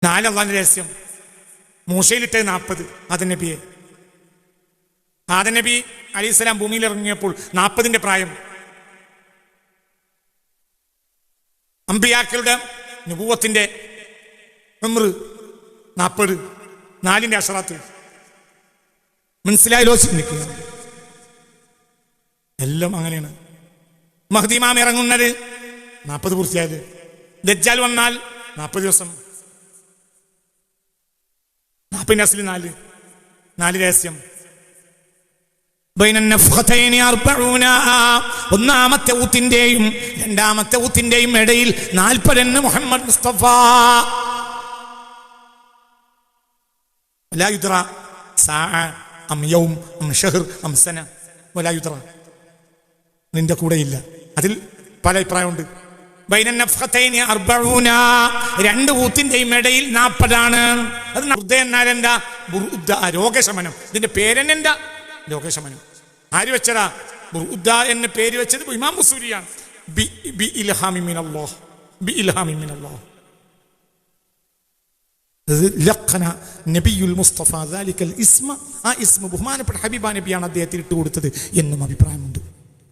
4 അള്ളാന്റെ രഹസ്യം. മൂശയിലിട്ടത് 40. ആദം നബി അലൈഹിസ്സലാം ഭൂമിയിൽ ഇറങ്ങിയപ്പോൾ 40ന്റെ പ്രായം. അമ്പിയാക്കളുടെ നുബുവത്തിന്റെ ഉംർ 40, 4ന്റെ അശറാത്ത്. മനസ്സിലായല്ലോ? ചിന്തിക്കുക. എല്ലാം അങ്ങനെയാണ്. മഹ്ദി ഇമാം ഇറങ്ങുന്നത് 40 പൂർത്തിയായത്. ദജ്ജാൽ വന്നാൽ 40 ദിവസം. 40ന്റെ അസ്ലി 4 രഹസ്യം. ഒന്നാമത്തെ ഊത്തിന്റെയും 2ാമത്തെ ഊത്തിന്റെയും ഇടയിൽ 40 മുഹമ്മദ് മുസ്തഫ. വലാ യുദ്റ സാഅ അം യൗം അം ഷഹർ അം സന വലാ യുദ്റ. നിന്റെ കൂടെയില്ല. അതിൽ പല അഭിപ്രായമുണ്ട്. ബൈനന്നഫ്ഖതൈനി 40. 2 ഊത്തിന്റെയും ഇടയിൽ 40 അത് എന്നാൽ എന്താ? ബുറുദ, രോഗശമനം. ഇതിന്റെ പേരെന്നെന്താ? രോഗശമനം. ആര് വെച്ചതാ? ബുറുദ എന്ന പേര് വെച്ചത് ഇമാം മുസൂരിയാണ്. ബി ഇൽഹാമി മിനല്ലാഹ്. ലഖന നബിയുൽ മുസ്തഫ ദാലികൽ ഇസ്മ. ആ ഇസ്മ ബഹുമാനപ്പെട്ട ഹബീബ നബിയാണ് അദ്ദേഹത്തിന് ഇട്ട് കൊടുത്തത് എന്നും അഭിപ്രായമുണ്ട്.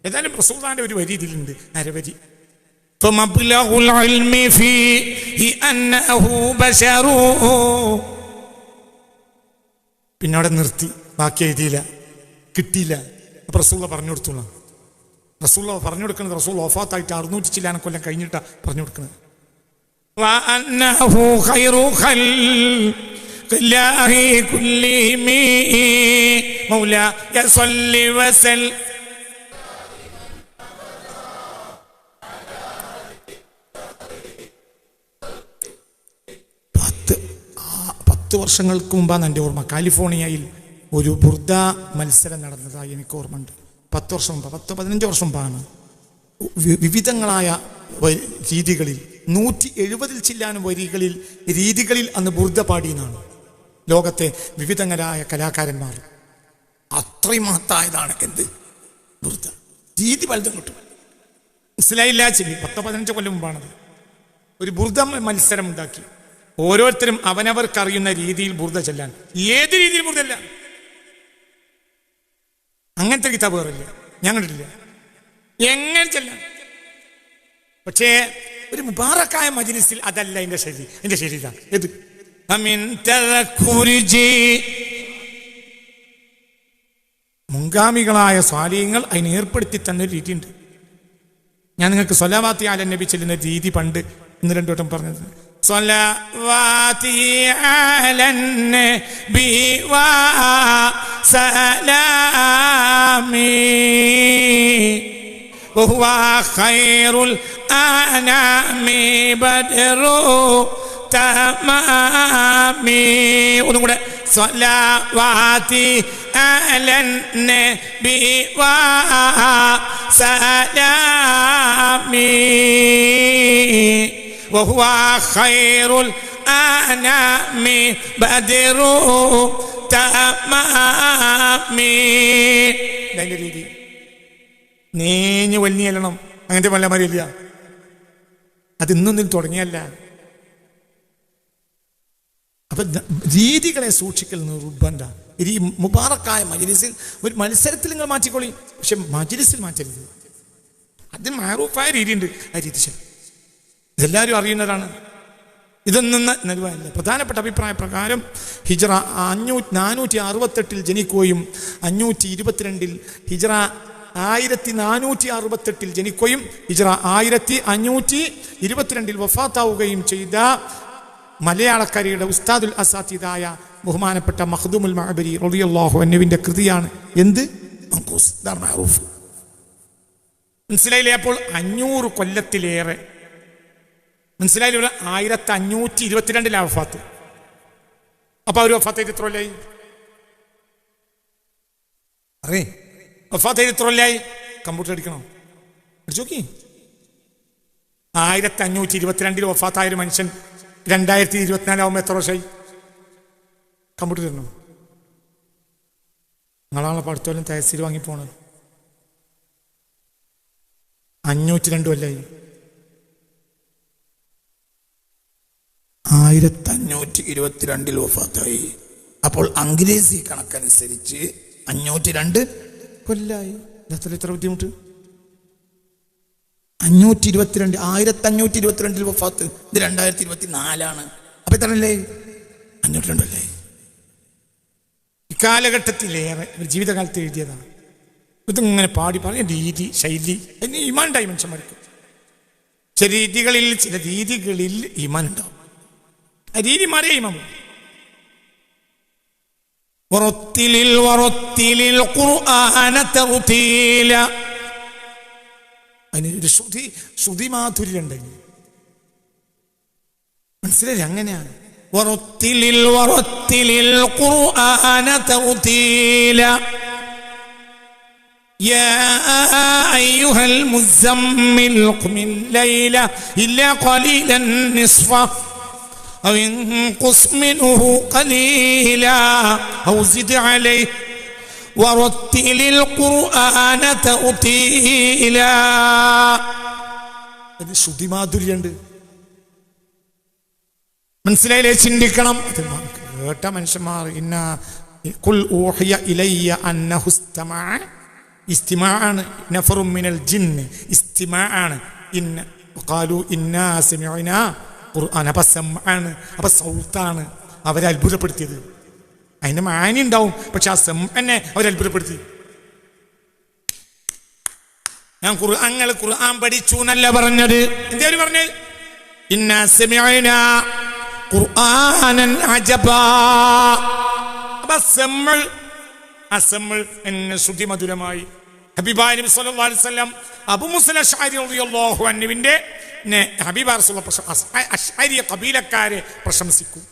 ഏതായാലും റസൂലുള്ളാഹിന്റെ ഒരു വരി ഇതിലുണ്ട്, അരവരി. ഫമബ്ലഗുൽ ഇൽമി ഫീഹി അന്നഹു ബശറു. പിന്നെ അവിടെ നിർത്തി, ബാക്കി എഴുതിയില്ല, കിട്ടിയില്ല. അപ്പൊ റസൂലുള്ളാഹി പറഞ്ഞു കൊടുത്തോളാം. റസൂലുള്ളാഹി പറഞ്ഞു കൊടുക്കുന്നത് റസൂൽ വഫാത്തായിട്ട് 600 ചില്ലാനം കൊല്ലം കഴിഞ്ഞിട്ടാ പറഞ്ഞു കൊടുക്കുന്നത്. വഅന്നഹു ഖൈറു ഖൽഖില്ലാഹി കുല്ലിഹിം മൗലായ സ്വല്ലി വസല്ലം. 10 വർഷങ്ങൾക്ക് മുമ്പാണ് എൻ്റെ ഓർമ്മ. കാലിഫോർണിയയിൽ ഒരു ബുർദ മത്സരം നടന്നതായി എനിക്ക് ഓർമ്മയുണ്ട്. 10 വർഷം മുമ്പ്, 10-15 വർഷം മുമ്പാണ്. വിവിധങ്ങളായ രീതികളിൽ 170 ചില്ലാനും രീതികളിൽ അന്ന് ബുർദ പാടിയെന്നാണ് ലോകത്തെ വിവിധങ്ങളായ കലാകാരന്മാർ. അത്രയും മഹത്തായതാണ് എന്ത് ബുർദ. രീതി പലതും കിട്ടും. മനസ്സിലായില്ല? 10-15 കൊല്ലം മുമ്പാണത്. ഒരു ബുർദ മത്സരം ഉണ്ടാക്കി. ഓരോരുത്തരും അവനവർക്കറിയുന്ന രീതിയിൽ ബുർദ ചെല്ലാൻ. ഏത് രീതിയിൽ ബുർദല്ല, അങ്ങനത്തെ കിതാബ് വേറില്ല, ഞാൻ കണ്ടിട്ടില്ല. എങ്ങനെ ചെല്ലാൻ? പക്ഷേ ഒരു മുബാറക്കായ മജ്‌ലിസിൽ അതല്ല എന്റെ ശൈലി. എന്റെ ശൈലി ഇതാണ്. ഏത്? മുൻഗാമികളായ സ്വാലിഹ്യങ്ങൾ അതിന് ഏർപ്പെടുത്തി തന്നൊരു രീതിയുണ്ട്. ഞാൻ നിങ്ങൾക്ക് സ്വലാവാത്തി അല നബി ചെല്ലുന്ന രീതി പണ്ട് 1-2 വട്ടം പറഞ്ഞത്. സ്വലാവാത്തി അലൻ നബി വസലാമി വഹുവ ഖൈറുൽ അനാമി ബദ്റു തമാമി. ഒന്നും കൂടെ. സ്വലാവാത്തി അലൻ നബി വസലാമി വഹുവ ഖൈറുൽ അനാമി ബദ്റു തമാമി. അതിന്റെ രീതി നീഞ്ഞു വലിഞ്ഞെല്ലണം. അങ്ങനത്തെ വല്ല മരിയില്ല. അത് ഇന്നൊന്നും തുടങ്ങിയല്ല. അപ്പൊ രീതികളെ സൂക്ഷിക്കൽ നിർബന്ധ. ഈ മുബാറക്കായ മജ്‌ലിസിൽ ഒരു മത്സരത്തിൽ നിങ്ങൾ മാറ്റിക്കൊള്ളി, പക്ഷെ മജ്‌ലിസിൽ മാറ്റരുത്. അതിന് മഅറൂഫായ രീതിയുണ്ട്. ആ രീതി ശരി, ഇതെല്ലാവരും അറിയുന്നതാണ്. ഇതൊന്നും നൽകാനില്ല. പ്രധാനപ്പെട്ട അഭിപ്രായ പ്രകാരം ഹിജ്റ 468 ജനിക്കുകയും 522 ഹിജ്റ 1468 ജനിക്കുകയും ഹിജ്റ 1522 വഫാത്താവുകയും ചെയ്ത മലയാളക്കരയുടെ ഉസ്താദുൽ അസാത്തിദായ ബഹുമാനപ്പെട്ട മഖ്ദൂമുൽ മഅബരി റളിയല്ലാഹു അൻഹുവിന്റെ കൃതിയാണ് എന്ത്? മൻഖൂസ്. മഅറൂഫ്. മനസ്സിലായില്ലേ? അപ്പോൾ 500 കൊല്ലത്തിലേറെ. മനസ്സിലായില്ലേ? 1522 വഫാത്ത്. അപ്പൊ അവർ വഫാത്ത് ചെയ്ത് എത്ര കൊല്ലായി? അറിയേ വഫാത്ത് ചെയ്ത് എത്ര കൊല്ലായി? കമ്പ്യൂട്ടർ അടിക്കണോ? അടിച്ചു നോക്കി. 1522 വഫാത്തായ ഒരു മനുഷ്യൻ 2024 ആവുമ്പോൾ എത്ര വർഷമായി? കമ്പ്യൂട്ടർ തരണോ? നിങ്ങളാണല്ലോ പഠിത്തോലും തഹസീൽ വാങ്ങിപ്പോണത്. 502 കൊല്ലായി. 1522 വഫാത്തായി. അപ്പോൾ അംഗ്രേസി കണക്കനുസരിച്ച് 502 കൊല്ലായി. എത്ര ബുദ്ധിമുട്ട്! 1522 വഫാത്ത്. ഇത് 2024. അപ്പൊ എത്രല്ലേ? 502 അല്ലേ? ഇക്കാലഘട്ടത്തിലേറെ ജീവിതകാലത്ത് എഴുതിയതാണ്. ഇതിങ്ങനെ പാടി പറഞ്ഞ രീതി, ശൈലി, അതിന് ഈമാനുണ്ടായി മനുഷ്യന്മാർക്ക്. ചില രീതികളിൽ ഈമാൻ ഉണ്ടാവും. ആ രീതി മാറിയ ഈമാൻ. അതിനൊരു ശ്രുതി മാധുര്യം ഉണ്ടെങ്കിൽ മനസ്സിലായി. അങ്ങനെയാണ്. يا أيها المزمل قم الليل إلا قليلا نصفه أو انقص منه قليلا أو زد عليه ورتل القرآن ترتيلا. ഇത് ശ്രുതിമാധുര്യമുണ്ട്. മനസ്സിലായില്ലേ? ചിന്തിക്കണം. കേട്ട മനുഷ്യന്മാർ ഖുൽ ഊഹിയ ഇലയ്യ അന്നഹു ഇസ്തമഅ, ഇസ്തിമാഅണ്. നഫറും മിനൽ ജിന്ന് ഇസ്തിമാഅണ്. ഖാലു ഇന്നാ സമിഅനാ ഖുർആൻ. അപ്പൊ സമഅണ്, അപ്പൊ സൗത്താണ് അവരെ അത്ഭുതപ്പെടുത്തിയത്. അതിന്റെ മാനി ഉണ്ടാവും, പക്ഷെ ആ സമഅനെ അവരെ അത്ഭുതപ്പെടുത്തി. ഞാൻ ഖുർആൻ പഠിച്ചു എന്നല്ല പറഞ്ഞത്. എന്താ അവര് പറഞ്ഞത്? ഇന്നാ സമിഅനാ ഖുർആനൻ അജബാ. അപ്പൊ ശ്രുതി മധുരമായി. ഹബീബായ നബി സല്ലല്ലാഹു അലൈഹി വസല്ലം അബൂ മൂസ അശ്അരി റളിയല്ലാഹു അൻഹുവിന്റെ ഹബീബായ റസൂലുള്ളാഹി അശ്അരി ഖബീലക്കാരെ പ്രശംസിക്കും.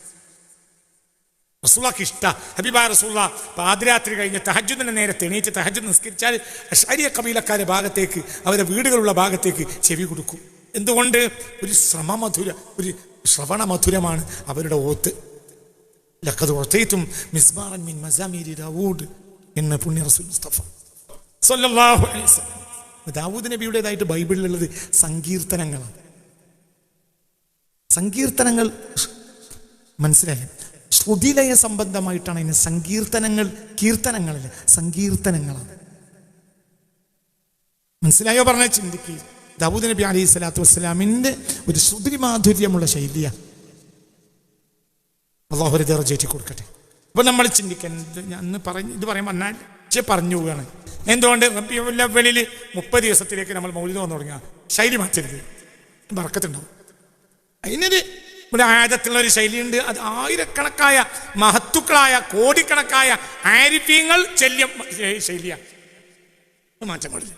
റസൂലുള്ളാഹിക്ക് ഇഷ്ട. ഹബീബായ റസൂലുള്ളാഹി പാതിരാത്രി കഴിഞ്ഞ് തഹജ്ജുദിന് നേരത്തെ എണീറ്റ് തഹജ്ജുദ് നിസ്കരിച്ചാൽ അശ്അരി ഖബീലക്കാരെ ഭാഗത്തേക്ക്, അവരുടെ വീടുകളുള്ള ഭാഗത്തേക്ക് ചെവി കൊടുക്കും. എന്തുകൊണ്ട്? ഒരു ശ്രവണ മധുരമാണ് അവരുടെ ഓത്ത്. ലഖദ് ഉഅതൈതും മിസ്ബാറൻ മിൻ മസാമീരി ദാവൂദ് എന്ന് പുണ്യ റസൂൽ മുസ്തഫ സല്ലല്ലാഹു അലൈഹി വസല്ലം. ദാവൂദ് നബിയുടേതായിട്ട് ബൈബിളിലുള്ളത് സങ്കീർത്തനങ്ങളാണ്. സങ്കീർത്തനങ്ങൾ മനസ്സിലായി. ശ്രുതിലയ സംബന്ധമായിട്ടാണ് ഇതിന് സങ്കീർത്തനങ്ങൾ. കീർത്തനങ്ങളല്ല, സങ്കീർത്തനങ്ങളാണ്. മനസ്സിലായോ? പറഞ്ഞ ചിന്തിക്കുക. ദാവൂദ് നബി അലൈഹി സ്വലാത്തു വസ്സലാമിന്റെ ഒരു ശ്രുതി മാധുര്യമുള്ള ശൈലിയാണ്. അള്ളാഹു ഒരു ദർജ കൊടുക്കട്ടെ. അപ്പൊ നമ്മൾ ചിന്തിക്കാൻ അന്ന് ഇത് പറയാൻ വന്നാൽ പറഞ്ഞു പോവുകയാണ്. എന്തുകൊണ്ട്? റബീഉൽ അവ്വലിൽ 30 ദിവസത്തിലേക്ക് നമ്മൾ മൗലിദ് വന്നു തുടങ്ങുക. ശൈലി മാറ്റരുത്, ബർക്കത്തുണ്ടാവും. അതിനൊരു ആദത്തുള്ള ഒരു ശൈലിയുണ്ട്. അത് ആയിരക്കണക്കായ മഹത്തുക്കളായ കോടിക്കണക്കായ ആരിഫീങ്ങൾ ചെല്ലിയ ശൈലിയാണ്. മാറ്റം പാടില്ല.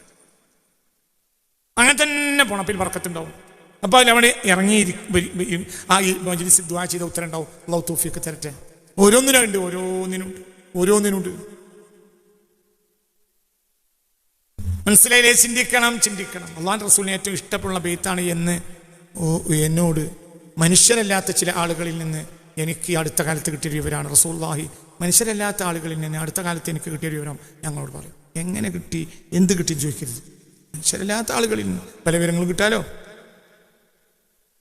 അങ്ങനെ തന്നെ പോണം. അപ്പോൾ ബർക്കത്തുണ്ടാവും. അപ്പോൾ അതിലവിടെ ഇറങ്ങി ആ മജ്‌ലിസിൽ ദുആ ചെയ്ത ഉത്തരം ഉണ്ടാവും. അല്ലാഹു തൗഫീഖ് തരട്ടെ. ഓരോന്നിനുണ്ട്. മനസ്സിലായില്ലേ? ചിന്തിക്കണം. അള്ളാഹുവിന്റെ റസൂലിന് ഏറ്റവും ഇഷ്ടപ്പെടുന്ന ബെയ്ത്താണ് എന്ന് എന്നോട് മനുഷ്യരല്ലാത്ത ചില ആളുകളിൽ നിന്ന് എനിക്ക് അടുത്ത കാലത്ത് കിട്ടിയ വിവരമാണ്. റസൂലുള്ളാഹി മനുഷ്യരല്ലാത്ത ആളുകളിൽ നിന്ന് അടുത്ത കാലത്ത് എനിക്ക് കിട്ടിയ വിവരം ഞങ്ങളോട് പറയും. എങ്ങനെ കിട്ടി, എന്ത് കിട്ടി ചോദിക്കരുത്. മനുഷ്യരല്ലാത്ത ആളുകളിൽ നിന്ന് പല വിവരങ്ങളും കിട്ടാലോ.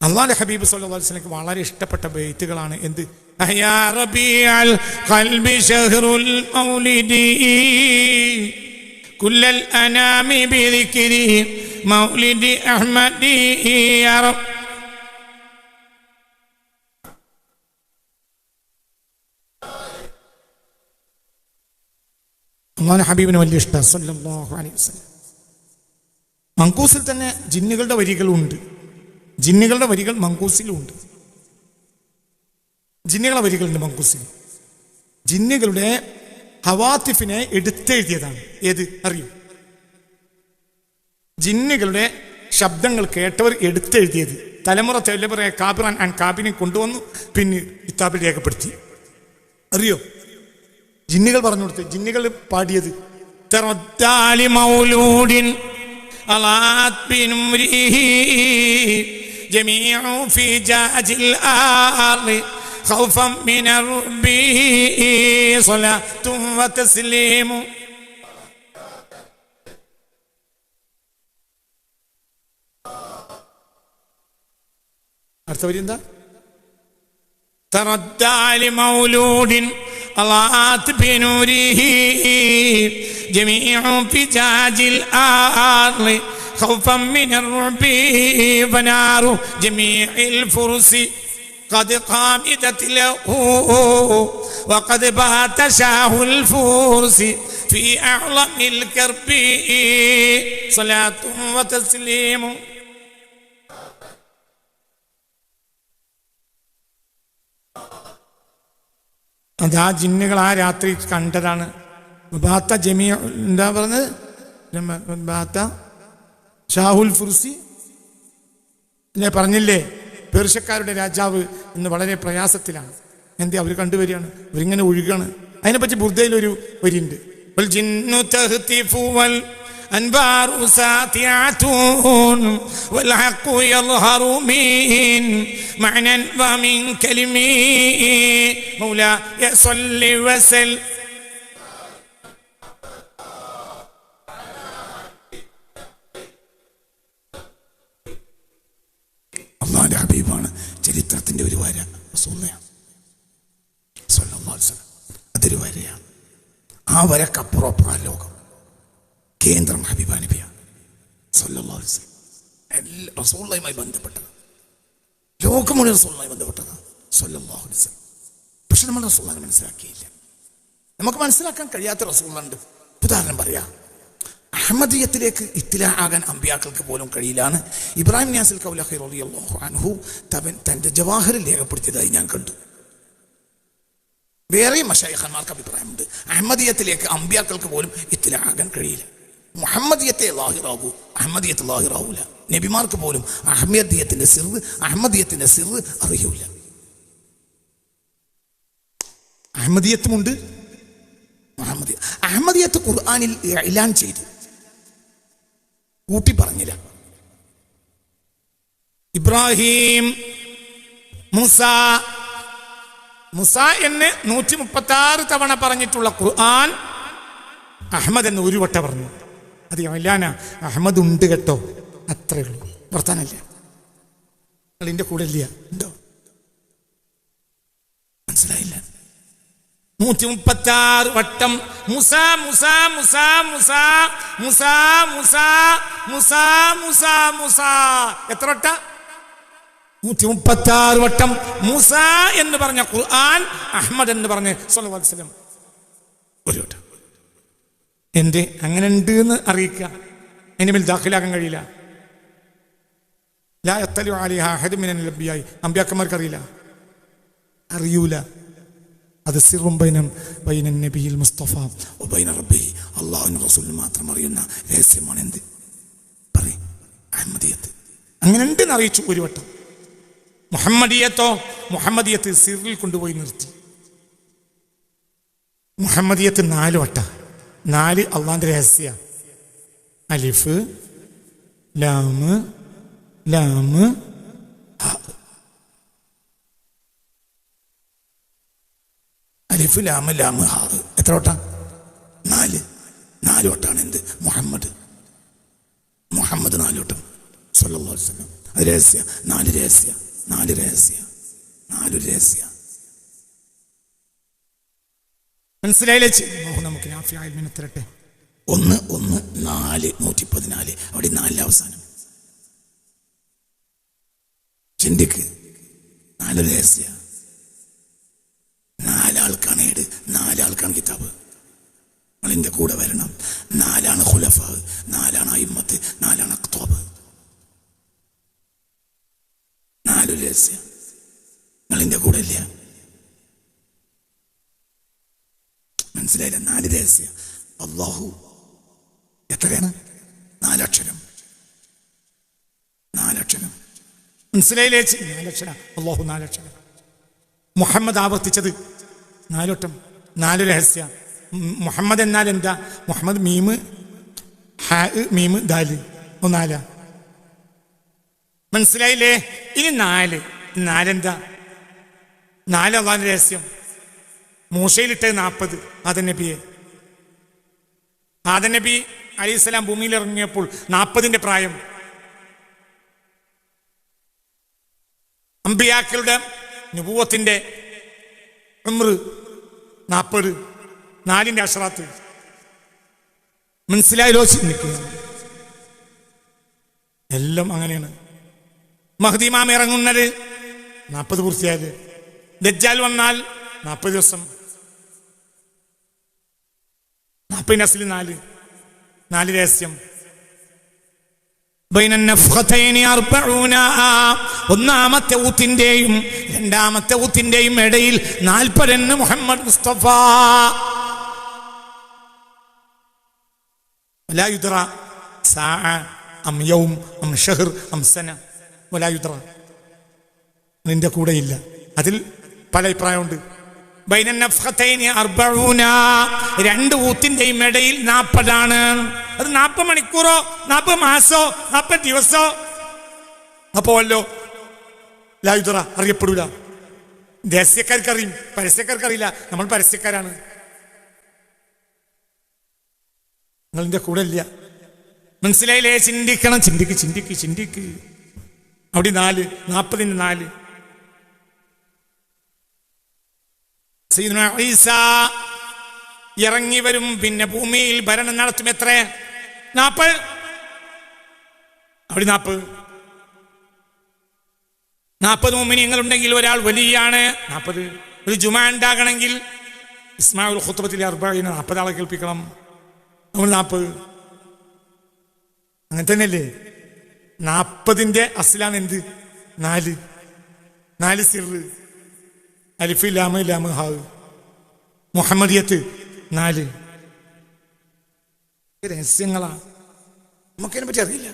അല്ലാഹുവിന്റെ ഹബീബ് സല്ലല്ലാഹു അലൈഹി വസല്ലം വളരെ ഇഷ്ടപ്പെട്ട ബെയ്ത്തുകളാണ്. എന്ത്? യാ റബീഅൽ ഖൽബി ശഹ്റുൽ മൗലിദി കുല്ലൽ അനാമി ബിദിക്രി മൗലിദി അഹ്മദി യാ റബ്ബ്. അല്ലാഹുവിന്റെ ഹബീബിന് വലിയ ഇഷ്ടമാണ് സല്ലല്ലാഹു അലൈഹി വസല്ലം. മങ്കൂസിൽ തന്നെ ജിന്നുകളുടെ വരികളുണ്ട്. ജിന്നുകളുടെ വരികൾ മങ്കൂസിലുണ്ട്. ജിന്നുകളുടെ വരികളുണ്ട് മങ്കൂസിൽ. ജിന്നുകളുടെ ഹവാത്തിഫിനെ എടുത്തെഴുതിയതാണ്. ഏത് അറിയൂ? ജിന്നുകളുടെ ശബ്ദങ്ങൾ കേട്ടവർ എടുത്തെഴുതിയത്. തലമുറ കാബിറാൻ ആൻഡ് കാബിനെ കൊണ്ടുവന്നു, പിന്നെ കിതാബിൽ രേഖപ്പെടുത്തി. അറിയോ? ജിന്നുകൾ പറഞ്ഞു കൊടുത്ത്, ജിന്നുകൾ പാടിയത്. جميع في جاج الأرض خوفا من ربه صلاة وتسليم. അടുത്ത വരി എന്താ? تردى لمولود أضاءت بنوره جميع فجاج الأرض خوفا من الرعب فنار جميع الفرس قد قامدت له وقد بات شاه الفرس في أعظم الكرب صلاة وتسليم. അതാ ജിന്നുകൾ ആ രാത്രി കണ്ടതാണ്. ബാത്ത ജമീ എന്താ പറഞ്ഞത്? ബാത്ത ഷാഹുൽ ഫുർസി അല്ലേ പറഞ്ഞില്ലേ? പേർഷ്യക്കാരുടെ രാജാവ് ഇന്ന് വളരെ പ്രയാസത്തിലാണ്. എന്താ അവർ കണ്ടുവരികയാണ്, അവരിങ്ങനെ ഒഴുകാണ്. അതിനെപ്പറ്റി ബുർദയിലൊരു വരിയുണ്ട്. أنبار ساطعة والحق يظهر من معنى ومن كلمة مولاي صل وسلم. അള്ളാന്റെ ഹബീബാണ് ചരിത്രത്തിന്റെ ഒരു വര. അതൊരു വരയാണ്. ആ വരക്കപ്പുറം ലോകം. കേന്ദ്രം ഹബീബ നബിയാണ് സല്ലല്ലാഹു അലൈഹി വസല്ലം. എല്ലാ റസൂലുള്ളാഹിയുമായി ബന്ധപ്പെട്ടത്, ലോകം മുഴുവൻ റസൂലുള്ളാഹിയുമായി ബന്ധപ്പെട്ടത് സല്ലല്ലാഹു അലൈഹി വസല്ലം. പക്ഷെ നമ്മൾ റസൂലുള്ളാഹിനെ മനസ്സിലാക്കിയില്ല. നമുക്ക് മനസ്സിലാക്കാൻ കഴിയാത്ത റസൂലുള്ളാഹിണ്ട്. ഉദാഹരണം പറയാം, അഹമ്മദിയത്തിലേക്ക് ഇത്തിലാ ആകാൻ അമ്പിയാക്കൾക്ക് പോലും കഴിയില്ലാന്ന് ഇബ്രാഹിം നിയാസിൽ കൗലഖി റളിയല്ലാഹു അൻഹു തന്റെ ജവാഹറിൽ രേഖപ്പെടുത്തിയതായി ഞാൻ കണ്ടു. വേറെയും മശായിഖന്മാർക്ക് അഭിപ്രായമുണ്ട്, അഹമ്മദിയത്തിലേക്ക് അമ്പിയാക്കൾക്ക് പോലും ഇത്തിലാ ആകാൻ കഴിയില്ല. മുഹമ്മദിയത്തെ ലാഹിറാകൂ, അഹമ്മദിയത്ത് ലാഹിറാവൂല. നബിമാർക്ക് പോലും അഹമ്മദിയത്തിന്റെ സിർ അറിയൂല. അഹമ്മദിയത്തുമുണ്ട്. അഹമ്മദിയത്ത് ഖുർആനിൽ ഇഅ്ലാൻ ചെയ്തു, കൂട്ടി പറഞ്ഞില്ല. ഇബ്രാഹിം, മുസ എന്ന് 136 തവണ പറഞ്ഞിട്ടുള്ള ഖുർആൻ അഹമ്മദ് എന്ന് ഒരു വട്ടം പറഞ്ഞു. അത് ഇഅ്ലാന. അഹമ്മദ് ഉണ്ട് കേട്ടോ, അത്രേ ഉള്ളൂ. വർത്താനല്ല. നിങ്ങളുടെ കൂടെ ഇല്ല, ഉണ്ടോ? മനസ്സിലായില്ല. 136 വട്ടം മുസ മുസ മുസ മുസ മുസ മുസ മുസ മുസ മുസ. എത്ര വട്ട? 136 വട്ടം മുസ എന്ന് പറഞ്ഞ ഖുർആൻ അഹമ്മദ് എന്ന് പറഞ്ഞ് സ്വല്ലല്ലാഹു അലൈഹി വസല്ലം ഒരു വട്ടം. എന്തേ അങ്ങനെ ഉണ്ട് എന്ന് അറിയിക്കുക. അതിന്റെ മേൽ ദാഖിലാക്കാൻ കഴിയില്ല. ലാ യത്തലു അലൈഹാ അഹദുൻ മിനൽ അംബിയാ. അമ്പിയാക്കന്മാർക്ക് അറിയൂല. അത് സിറും ബൈന നബിയിൽ മുസ്തഫ വബൈന റബ്ബിഹി. അല്ലാഹുവിന്റെ റസൂലിന് മാത്രം അറിയുന്ന രഹസ്യമാണ് എന്ത് പറയും അഹമ്മദിയത്ത്. അങ്ങനെ ഉണ്ടെന്ന് അറിയിച്ചു ഒരു വട്ടം. മുഹമ്മദിയത്ത് സിറിൽ കൊണ്ടുപോയി നിർത്തി. മുഹമ്മദിയത്ത് 4 വട്ട. 4 അള്ളാന്റെ രഹസ്യ. അലിഫ് ലാമ് അലിഫ് ലാമ് ഹാ. എത്ര വട്ട? 4 വട്ടാണ് എന്ത് മുഹമ്മദ് 4 വട്ടം സ്വല്ലല്ലാഹു അലൈഹി വസല്ലം. അത് രഹസ്യ. 4 രഹസ്യ. മനസ്സിലായില്ലേ? നമുക്ക് നാഫിയായ ഇൽമിനെ തരട്ടെ. 1 4 114. അവിടെ 4 അവസാനം. ചിന്തിക്ക്. 4 രഹസ്യ. 4 ആൾക്കാണ് ഏട്, 4 ആൾക്കാണ് കിതാബ്. നിങ്ങളിൻ്റെ കൂടെ വരണം. 4 ഖുലഫ, 4 അയിമ്മത്ത്, 4 അഖ്താബ്. 4 രഹസ്യ. നിങ്ങളിൻ്റെ കൂടെ ഇല്ല. മനസ്സിലായില്ല? 4 രഹസ്യ. അല്ലാഹു എത്രയാണ്? 4 അക്ഷരം. 4 അക്ഷരം. മനസ്സിലായില്ലേ? 4 അക്ഷരം. അല്ലാഹു 4 അക്ഷരം. മുഹമ്മദ് ആവർത്തിച്ചത് 4 വട്ടം. 4 രഹസ്യ. മുഹമ്മദ് എന്നാൽ എന്താ? മുഹമ്മദ് മീമ് ദാല് 4. മനസ്സിലായില്ലേ? ഇനി 4 എന്താ? 4 അള്ളാന്റെ രഹസ്യം. മൂശയിലിട്ടത് 40. ആദം നബി അലൈഹിസ്സലാം ഭൂമിയിൽ ഇറങ്ങിയപ്പോൾ 40ന്റെ പ്രായം. അമ്പിയാക്കളുടെ നുബുവത്തിന്റെ ഉംറ് 40, 4ന്റെ അശ്റാത്ത്. മനസ്സിലായല്ലോ? ചിന്തിക്കുക. എല്ലാം അങ്ങനെയാണ്. മഹ്ദി ഇമാം ഇറങ്ങുന്നത് 40 പൂർത്തിയായത്. ദജ്ജാൽ വന്നാൽ 40 ദിവസം. 40 അസ്ലി 4 രഹസ്യം. ഒന്നാമത്തെ ഊത്തിന്റെയും രണ്ടാമത്തെ ഊത്തിന്റെയും ഇടയിൽ 40 മുഹമ്മദ് മുസ്തഫ. വലാ യുദ്റ സാഅ അം യൗം അം ഷഹർ അം സന വലാ യുദ്റ. നിന്റെ കൂടെയില്ല. അതിൽ പല അഭിപ്രായമുണ്ട്. രണ്ട് ഊത്തിന്റെയും ഇടയിൽ 40 അത് 40 മണിക്കൂറോ 40 മാസോ 40 ദിവസോ. അപ്പോല്ലോ ലായുദ്റ അറിയപ്പെടൂല. രഹസ്യക്കാർക്ക് അറിയും, പരസ്യക്കാർക്ക് അറിയില്ല. നമ്മൾ പരസ്യക്കാരാണ്. നിങ്ങളിന്റെ കൂടെ ഇല്ല. മനസ്സിലായില്ലേ? ചിന്തിക്കണം. ചിന്തിക്ക്. അവിടെ 40ന്റെ 4. സയ്യിദുനാ ഈസാ ഇറങ്ങി വരും. പിന്നെ ഭൂമിയിൽ ഭരണം നടത്തും. എത്ര? 40. അവിടെ 40 മുഅ്മിനീങ്ങളുണ്ടെങ്കിൽ ഒരാൾ വലിയാണ്. 40. ഒരു ജുമാ ഉണ്ടാകണമെങ്കിൽ ഇസ്മാഉൽ ഖുത്ബത്തിൽ 40 ആളെ കേൾപ്പിക്കണം. നമ്മൾ 40. അങ്ങനെ തന്നെയല്ലേ? 40ന്റെ അസ്ലാണ് എന്ത്? 4 സിറ്. അലിഫ് ലാമ് ലാമ് ഹാ. മുഹമ്മദിയത്ത് 4. രഹസ്യങ്ങളാ. നമുക്കതിനെ പറ്റി അറിയില്ല.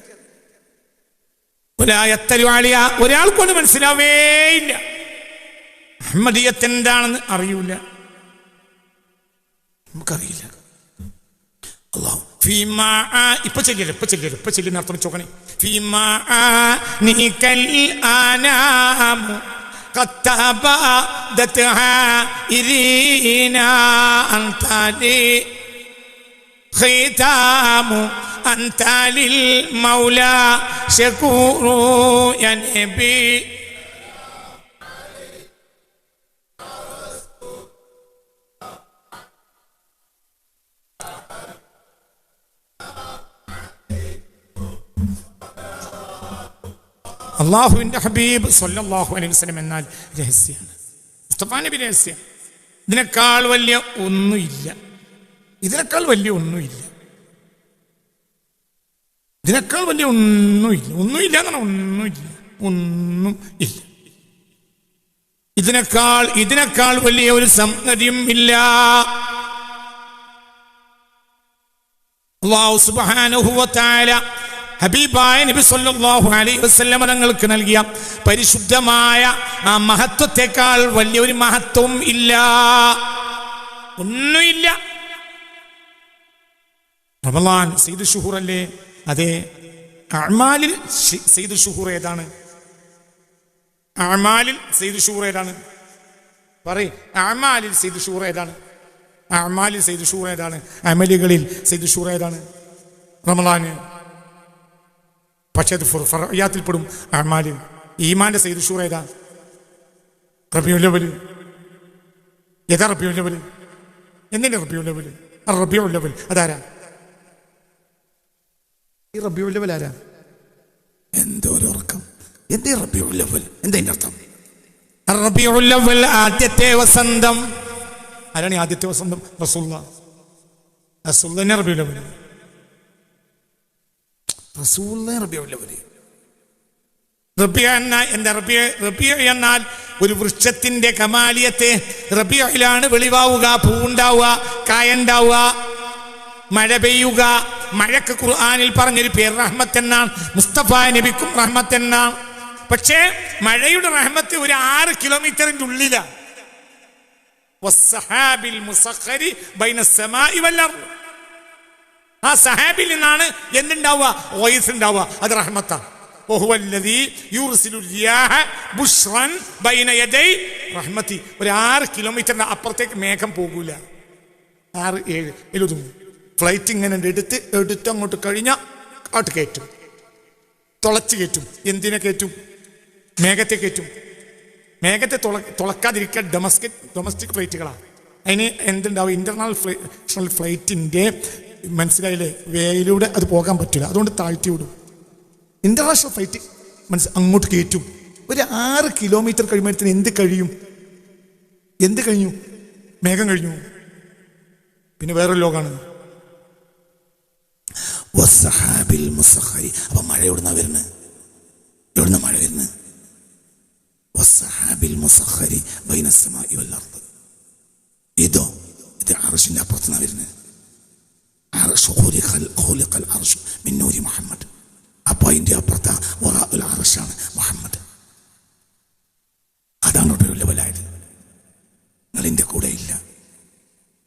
ഒരാൾക്കൊണ്ട് മനസ്സിലാവേയില്ല. മുഹമ്മദിയത്ത് എന്താണെന്ന് അറിയൂല. നമുക്കറിയില്ല. അല്ലാഹു ഇപ്പൊ ചെല്ലിയ അർത്ഥം ചോക്കണേ. قد تبادتها إرينا أنت لي ختام أنت للمولى شكور يا نبي. അള്ളാഹുവിന്റെ ഹബീബ് സ്വല്ലല്ലാഹു അലൈഹി വസല്ലം എന്നാൽ രഹസ്യമാണ്. മുസ്തഫ നബി രഹസ്യം. ഇതിനേക്കാൾ വലിയ ഒന്നുമില്ല. ഇതിനേക്കാൾ വലിയ ഒന്നുമില്ല എന്നാണ്. ഒന്നും ഇല്ല. ഇതിനേക്കാൾ വലിയ ഒരു സംഗതിയും ഇല്ല. അല്ലാഹു സുബ്ഹാനഹു വ തആല ഹബീബായ നബി സല്ലല്ലാഹു അലൈഹി വസല്ലം തങ്ങൾക്ക് നൽകിയ പരിശുദ്ധമായ ആ മഹത്വത്തെക്കാൾ വലിയൊരു മഹത്വം ഇല്ല. ഒന്നുമില്ല. റമളാൻ സയ്യിദ് ഷുഹൂർ അല്ലേ? അതെ. അഅ്മാലിൽ സയ്യിദ് ഷുഹൂർ ഏതാണ്? അഅ്മാലിൽ സയ്യിദ് ഷുഹൂർ ഏതാണ്? പറയ്. അഅ്മാലിൽ സയ്യിദ് ഷുഹൂർ ഏതാണ്? അഅ്മാലിൽ സയ്യിദ് ഷുഹൂർ ഏതാണ്? അമലുകളിൽ സയ്യിദ് ഷുഹൂർ ഏതാണ്? റമളാന്. പക്ഷേ അത് ഫർഇയാത്തിൽപ്പെടും. അഅ്മാല്. ഈമാന്റെ സയ്യിദ് ഷുഹൂർ ഏതാ? റബീഉൽ അവ്വൽ. ഏതാ റബീഉൽ അവ്വൽ? എന്തിന്റെ റബീഉൽ അവ്വൽ? റബീഉൽ അവ്വൽ അതാരാ? ഈ റബീഉൽ അവ്വൽ ആരാ? എന്തോ ഒരു ഉറക്കം. എന്തേ റബീഉൽ അവ്വൽ? എന്താ അതിന്റെ അർത്ഥം? റബീഉൽ അവ്വൽ ആദ്യത്തെ വസന്തം. ആരാണ് ഈ ആദ്യത്തെ വസന്തം? റസൂലുള്ളാഹ്. റസൂലുള്ളാഹിനെ റബീഉൽ അവ്വൽ. റസൂലുള്ളാഹി റബീഉൽ അവ്വൽ. റബീഉ എന്താ? റബീഉ എന്നാൽ ഒരു വൃക്ഷത്തിന്റെ കമാലിയത്തെ റബീഉലാണ് വെളിവാവുക, പൂവുണ്ടാവുക, കായുണ്ടാവുക, മഴ പെയ്യുക. മഴക്ക് ഖുർആനിൽ പറഞ്ഞൊരു പേര് റഹ്മത്ത് എന്നാണ്. മുസ്തഫ നബിക്കും റഹ്മത്ത് എന്നാണ്. പക്ഷേ മഴയുടെ റഹ്മത്ത് ഒരു 6 കിലോമീറ്ററിന്റെ ഉള്ളിലാണ്. വസ്സഹാബിൽ മുസഖരി ബൈന സമാഇ വൽ അർദ്. ആ സഹാബിൽ നിന്നാണ് എന്തുണ്ടാവുക? വയസ് ഉണ്ടാവുക. അത് റഹ്മത്താണ്. വഹുവല്ലദീ യുർസിലു റിയാഹ ബുശ്റൻ ബൈന യദൈ റഹ്മതി. ഒരു 6 കിലോമീറ്ററിന്റെ അപ്പുറത്തേക്ക് മേഘം പോകൂല. 6, 7 എഴുതും. ഫ്ലൈറ്റ് ഇങ്ങനെ എടുത്ത് അങ്ങോട്ട് കഴിഞ്ഞാൽ അങ്ങോട്ട് കയറ്റും, തുളച്ച് കയറ്റും. എന്തിനെ കയറ്റും? മേഘത്തെ കയറ്റും. മേഘത്തെ തുളക്കാതിരിക്കാൻ ഡൊമസ്റ്റിക് ഫ്ലൈറ്റുകളാണ്. അതിന് എന്തുണ്ടാവും, ഇന്റർനാഷണൽ ഫ്ലൈറ്റിൻ്റെ മനസ്സിലായില്ലേ, വേയിലൂടെ അത് പോകാൻ പറ്റില്ല, അതുകൊണ്ട് താഴ്ത്തി വിടും. ഇന്റർനാഷണൽ ഫ്ലൈറ്റ് അങ്ങോട്ട് കയറ്റും. ഒരു 6 കിലോമീറ്റർ കഴിയുമ്പോഴത്തേന് എന്ത് കഴിഞ്ഞു, മേഘം കഴിഞ്ഞു. പിന്നെ വേറൊരു ലോകമാണ്. അപ്പൊ മഴ എവിടുന്നാ വരുന്നത്? എവിടുന്ന മഴ വരുന്നത്? ഇത് അർശിന്റെ അപ്പുറത്തുനിന്നാ വരുന്നത്. മുഹമ്മദ്. അപ്പൊ അതിന്റെ അപ്പുറത്ത് അർശാണ് മുഹമ്മദ്. അതാണ് ഒരു ലെവലായത്. നിങ്ങളിന്റെ കൂടെ ഇല്ല.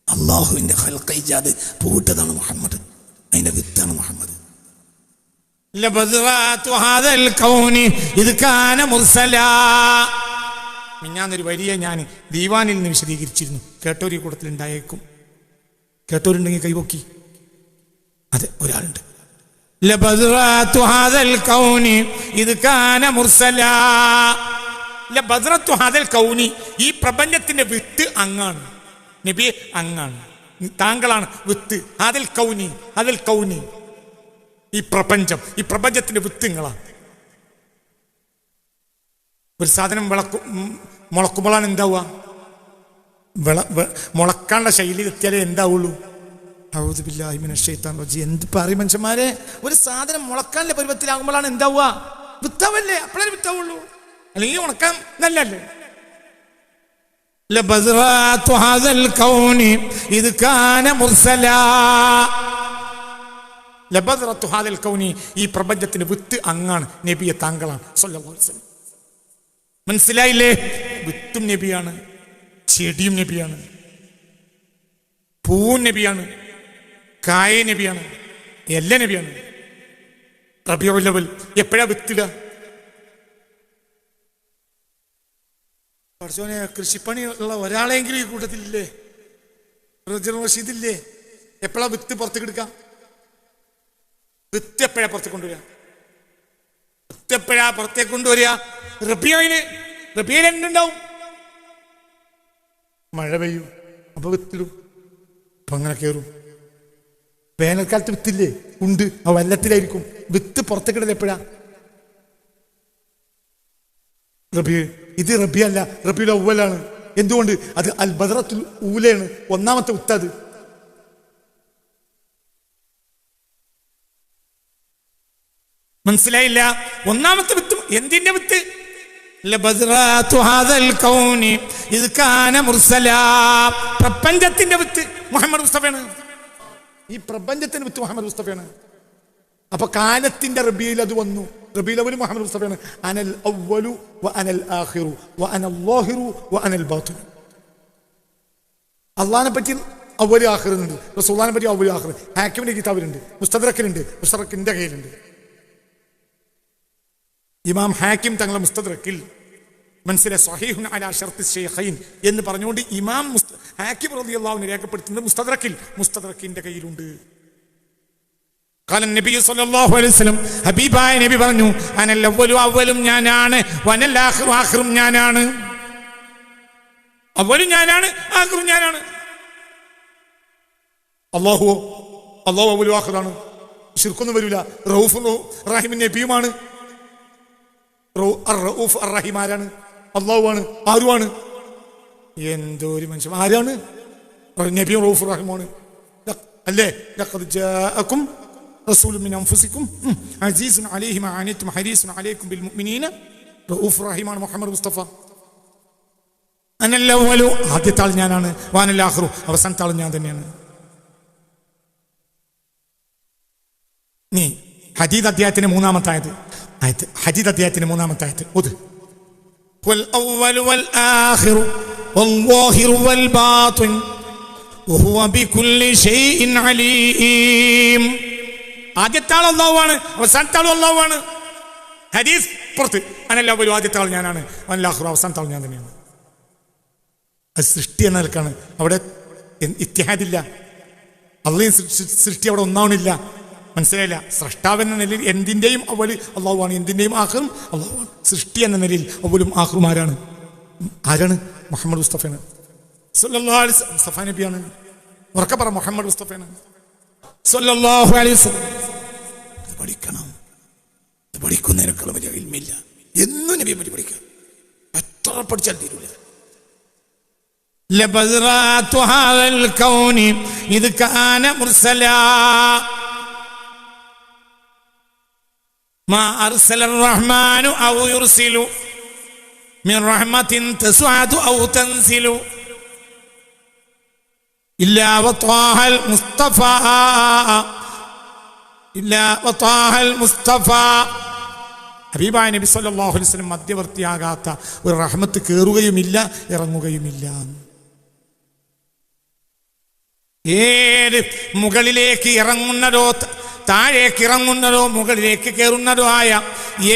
അള്ളാഹുവിന്റെ ഖൽഖിജാദ് പൂട്ടതാണ് മുഹമ്മദ്. അതിന്റെ വിത്താണ് മുഹമ്മദ്. മിഞ്ഞാന്നൊരു വരിയെ ഞാൻ ദീവാനിൽ നിന്ന് വിശദീകരിച്ചിരുന്നു. കേട്ടോര് ഈ കൂട്ടത്തിൽ ഉണ്ടായേക്കും. കേട്ടോരുണ്ടെങ്കിൽ കൈപൊക്കി. അതെ, ഒരാളുണ്ട്. ഈ പ്രപഞ്ചത്തിന്റെ വിത്ത് അങ്ങാണ് നബിയെ, അങ്ങാണ്. താങ്കളാണ് വിത്ത്. അതിൽ കൗനി ഈ പ്രപഞ്ചത്തിന്റെ വിത്ത് നിങ്ങളാണ്. ഒരു സാധനം മുളക്കുമ്പോഴാണ് എന്താവുക? മുളക്കാനുള്ള ശൈലി എത്തിയാലേ എന്താവുള്ളൂ? അഊദു ബില്ലാഹി മിനശ് ശൈത്താനിർ റജീം. എന്ത് പറയും മനുഷ്യന്മാരെ? ഒരു സാധനം മുളക്കാനുള്ള പരുവത്തിലാകുമ്പോഴാണ് എന്താവുക? വിത്താവല്ലേ, അപ്പോഴേ വിത്താവുള്ളൂ. അല്ലെങ്കിൽ ഉണക്കാൻ നല്ലല്ലേ? ഈ പ്രപഞ്ചത്തിന്റെ വിത്ത് അങ്ങാണ് നബിയെ, താങ്കളാണ് സ്വല്ലല്ലാഹു അലൈഹി വസല്ലം. മനസ്സിലായില്ലേ? വിത്തും നബിയാണ്, ചെടിയും നബിയാണ്, പൂവും നബിയാണ്, കായ നബിയാണ്, എല്ലാ നബിയാണ്. റബീഉൽ അവ്വൽ എപ്പോഴാ വിത്തിടുക? പഠിച്ചോനെ, കൃഷിപ്പണി ഉള്ള ഒരാളെങ്കിലും ഈ കൂട്ടത്തിലില്ലേ? റഷീദില്ലേ? എപ്പോഴാ വിത്ത് പുറത്തേക്ക് എടുക്കാം? വിത്ത് എപ്പോഴാ പുറത്തേക്ക് കൊണ്ടുവരിക? വിത്ത് എപ്പോഴാ പുറത്തേക്ക് കൊണ്ടുവരിക? റബീഉൽ എന്തുണ്ടാവും? മഴ പെയ്യും, അപ്പൊ വിത്തിടും, അപ്പൊ അങ്ങനെ കയറും. വേനൽക്കാലത്ത് വിത്തില്ലേ? ഉണ്ട്, ആ വെള്ളത്തിലായിരിക്കും. വിത്ത് പുറത്തേക്കിടൽ എപ്പോഴാ? ഇത് റബി അല്ല, റബീഉൽ അവ്വലാണ്. എന്തുകൊണ്ട്? അത് അൽ ബദ്റത്തുൽ ഊലയാണ്, ഒന്നാമത്തെ വിത്ത്. അത് മനസ്സിലായില്ല? ഒന്നാമത്തെ വിത്ത്. എന്തിന്റെ വിത്ത്? പ്രപഞ്ചത്തിന്റെ വിത്ത് മുഹമ്മദ് മുസ്തഫയാണ്. ഈ പ്രപഞ്ചത്തിന്റെ വിത്ത് മുഹമ്മദ് മുസ്തഫയാണ്. അപ്പൊ കാലത്തിന്റെ റബീഉൽ അത് വന്നു. റബീഉൽ അവ്വൽ മുഹമ്മദ് മുസ്തഫയാണ്. അനൽ അവ്വലു വ അനൽ ആഖിറു വ അനൽ ളാഹിറു വ അനൽ ബാത്തിൻ. അള്ളാഹിനെ പറ്റി അവ്വൽ ആഖിർ ഉണ്ട്, റസൂലുള്ളാഹിനെ പറ്റി അവ്വൽ ആഖിർ. ഹാക്കിമിന്റെ കിതാബിലുണ്ട്, മുസ്തദ്റക്കിലുണ്ട്, മുസ്തദ്റക്കിന്റെ കയ്യിലുണ്ട്. ഇമാം ഹാക്കിം തങ്ങളുടെ മുസ്തദ്റക്കിൽ മനസ്സിലെ സ്വഹീഹുൻ അലാ ശർത്തി ശൈഖൈൻ എന്ന് പറഞ്ഞുകൊണ്ട് ഇമാം ഹാക്കിം റളിയല്ലാഹു അൻഹു രേഖപ്പെടുത്തുന്നത് മുസ്തദ്റക്കിന്റെ കയ്യിലുണ്ട്. ഖാല നബി സല്ലല്ലാഹു അലൈഹി വസല്ലം, ഹബീബായ നബി പറഞ്ഞു, അനൽ അവ്വലു, അവ്വലും ഞാനാണ്, വനൽ ആഖിറു, ആഖിറും ഞാനാണ്. അവ്വലും ഞാനാണ്, ആഖിറും ഞാനാണ്. അല്ലാഹു അവ്വലും ആഖിറാണ്. ശിർക്കൊന്നും വരില്ല. റഊഫും റഹീമും നബിയുമാണ്. റഊഫ് അർ-റഹീം ആരാണ്? അല്ലാഹുവാണ്. ആരുമാണ്? എന്തോ ഒരു മനുഷ്യൻ. ആരാണ്? നബിയും റഊഫ് റഹീമാണ് അല്ലേ? ലഖദ് ജാഅകും റസൂലുൻ മിൻ അൻഫുസികും അസീസുൻ അലൈഹി മാ അനിതും ഹരീസുൻ അലൈക്കും ബിൽ മുഅ്മിനീന റഊഫ് റഹീമാണ് മുഹമ്മദ് മുസ്തഫ. അനൽ അവ്വലു, ആദ്യത്തെ ആൾ ഞാനാണ്, വഅനൽ ആഖിറു, അവസാനത്തെ ആൾ ഞാൻ തന്നെയാണ്. നീ ഹദീദ് അധ്യായത്തിന്റെ മൂന്നാമത്തെ ആയത്ത്, ഹദീദ് അധ്യായത്തിന്റെ മൂന്നാമത്തെ ആയത്ത് ഓത്. വൽ അവ്വലു വൽ ആഖിറു വല്ലാഹിറു വൽ ബാത്തിൻ വഹുവ ബികുല്ലി ഷൈഇൻ അലീം. ആദ്യത്തെ ആൾ അല്ലാഹുവാണ്, അവസാനത്തെ ആൾ അല്ലാഹുവാണ്. ഹദീസ് പുറത്ത്. അനൽ അവ്വലു, ആദ്യത്തെ ആൾ ഞാനാണ്, വൽ ആഖിറു, അവസാനത്തെ ആൾ ഞാൻ തന്നെയാണ്. അത് സൃഷ്ടി എന്ന നിലക്കാണ്. അവിടെ ഇത്തിഹാദില്ല. അള്ളയും സൃഷ്ടി അവിടെ ഒന്നാവണില്ല. മനസ്സിലായില്ല? സ്രഷ്ടാവെന്ന നിലയിൽ എന്തിൻ്റെയും അവല് അള്ളാഹുവാണ്, എന്തിൻ്റെയും ആഖിറും അള്ളാഹുവാണ്. സൃഷ്ടി എന്ന നിലയിൽ അവലും ആഖിറും ആരാണ്? ആരാണ്? മുഹമ്മദ് മുസ്തഫയാണ്. സല്ലല്ലാഹു അലൈഹി വസല്ലം മുസ്തഫ നബിയാണ്. ഉറക്കെ പറ, മുഹമ്മദ് മുസ്തഫയാണ് സല്ലല്ലാഹു അലൈഹി വസല്ലം. ഇത് പഠിക്കണം. ഇത് പഠിക്കുന്നതിനേക്കാൾ വലിയ ഇൽമില്ല. എന്നും നബിയെ പറ്റി പഠിക്കുക. എത്ര പഠിച്ചാൽ തീരൂല. ലബദ്റാത്തു ഹാദൽ കൗനി ഇദ് കാന മുർസലാ മാ അർസലർ റഹ്മാനു ഔ യുർസിലു മിൻ റഹ്മത്തിൻ തസ്അദു ഔ തൻസിലു ഇല്ലാ വതാഹൽ മുസ്തഫ ഇല്ലാ വതാഹൽ മുസ്തഫ. ഹബീബായ നബി സല്ലല്ലാഹു അലൈഹി വസല്ലം മധ്യവർത്തിയാകാത്ത ഒരു റഹ്മത്ത് കയറുകയുമില്ല, ഇറങ്ങുകയുമില്ല. ഏത് മുകളിലേക്ക് ഇറങ്ങുന്നതോ താഴേക്ക് ഇറങ്ങുന്നതോ മുകളിലേക്ക് കയറുന്നതോ ആയ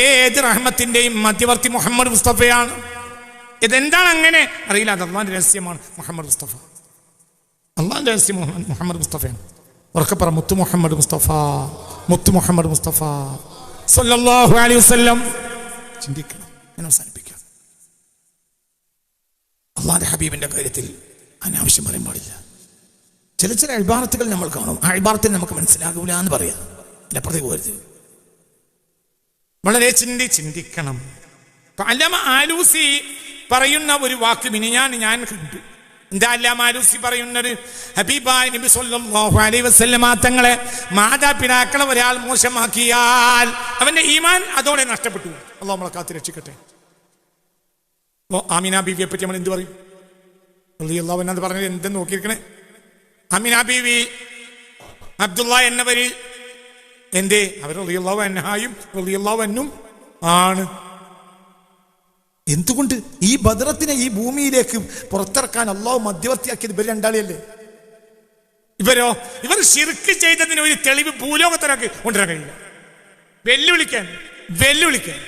ഏത് റഹ്മത്തിന്റെയും മധ്യവർത്തി മുഹമ്മദ് മുസ്തഫയാണ്. ഇതെന്താണ് അങ്ങനെ അറിയില്ല. അത് അള്ളാന്റെ രഹസ്യമാണ്. മുഹമ്മദ് മുസ്തഫ അള്ളാന്റെ രഹസ്യം മുഹമ്മദ് മുസ്തഫയാണ്. ഉറക്കെ പറ, മുത്തു മുഹമ്മദ് മുസ്തഫ, മുത്തു മുഹമ്മദ് മുസ്തഫ സല്ലല്ലാഹു അലൈഹി വസല്ലം. ചിന്തിക്കണം. ഞാൻ അവസാനിപ്പിക്കാം. അള്ളാന്റെ ഹബീബിന്റെ കാര്യത്തിൽ അനാവശ്യം പറയാൻ പാടില്ല. ചില ഇബാറത്തുകൾ നമ്മൾ കാണും. ആ ഇബാറത്തിൽ നമുക്ക് മനസ്സിലാകൂല എന്ന് പറയാം. അപ്പുറത്തേക്ക് പോകരുത്. വളരെ ചിന്തിക്കണം. അല്ലാമ ആലൂസി പറയുന്ന ഒരു വാക്ക് ഞാൻ കണ്ടു. എന്താ അല്ലാമ ആലൂസി പറയുന്നത്? ഹബീബായ നബി സല്ലല്ലാഹു അലൈഹി വസല്ലമ തങ്ങളെ മാതാപിതാക്കളെ ഒരാൾ മോശമാക്കിയാൽ അവന്റെ ഈമാൻ അതോടെ നഷ്ടപ്പെട്ടു. അല്ലാഹു നമ്മളെ കാത്ത് രക്ഷിക്കട്ടെ. ആമിന ബീവിയെ പറ്റി നമ്മൾ എന്ത് പറയും? റളിയല്ലാഹു അൻഹ പറഞ്ഞത് എന്തെന്ന് നോക്കിയിരിക്കണേ. ആമിന ബീവി അബ്ദുള്ള എന്നവര് എന്തേ അവർ റളിയല്ലാഹു അൻഹായും റളിയല്ലാഹു അൻഹും ആണ്. എന്തുകൊണ്ട്? ഈ ബദ്റത്തിനെ ഈ ഭൂമിയിലേക്ക് പുറത്തിറക്കാൻ അള്ളാഹു മധ്യവർത്തിയാക്കിയത് ഇവർ രണ്ടാളിയല്ലേ. ഇവർ ശിർക്ക് ചെയ്തതിന് ഒരു തെളിവ് ഭൂലോകത്തിനൊക്കെ കൊണ്ടുവരാൻ കഴിയില്ല. വെല്ലുവിളിക്കാൻ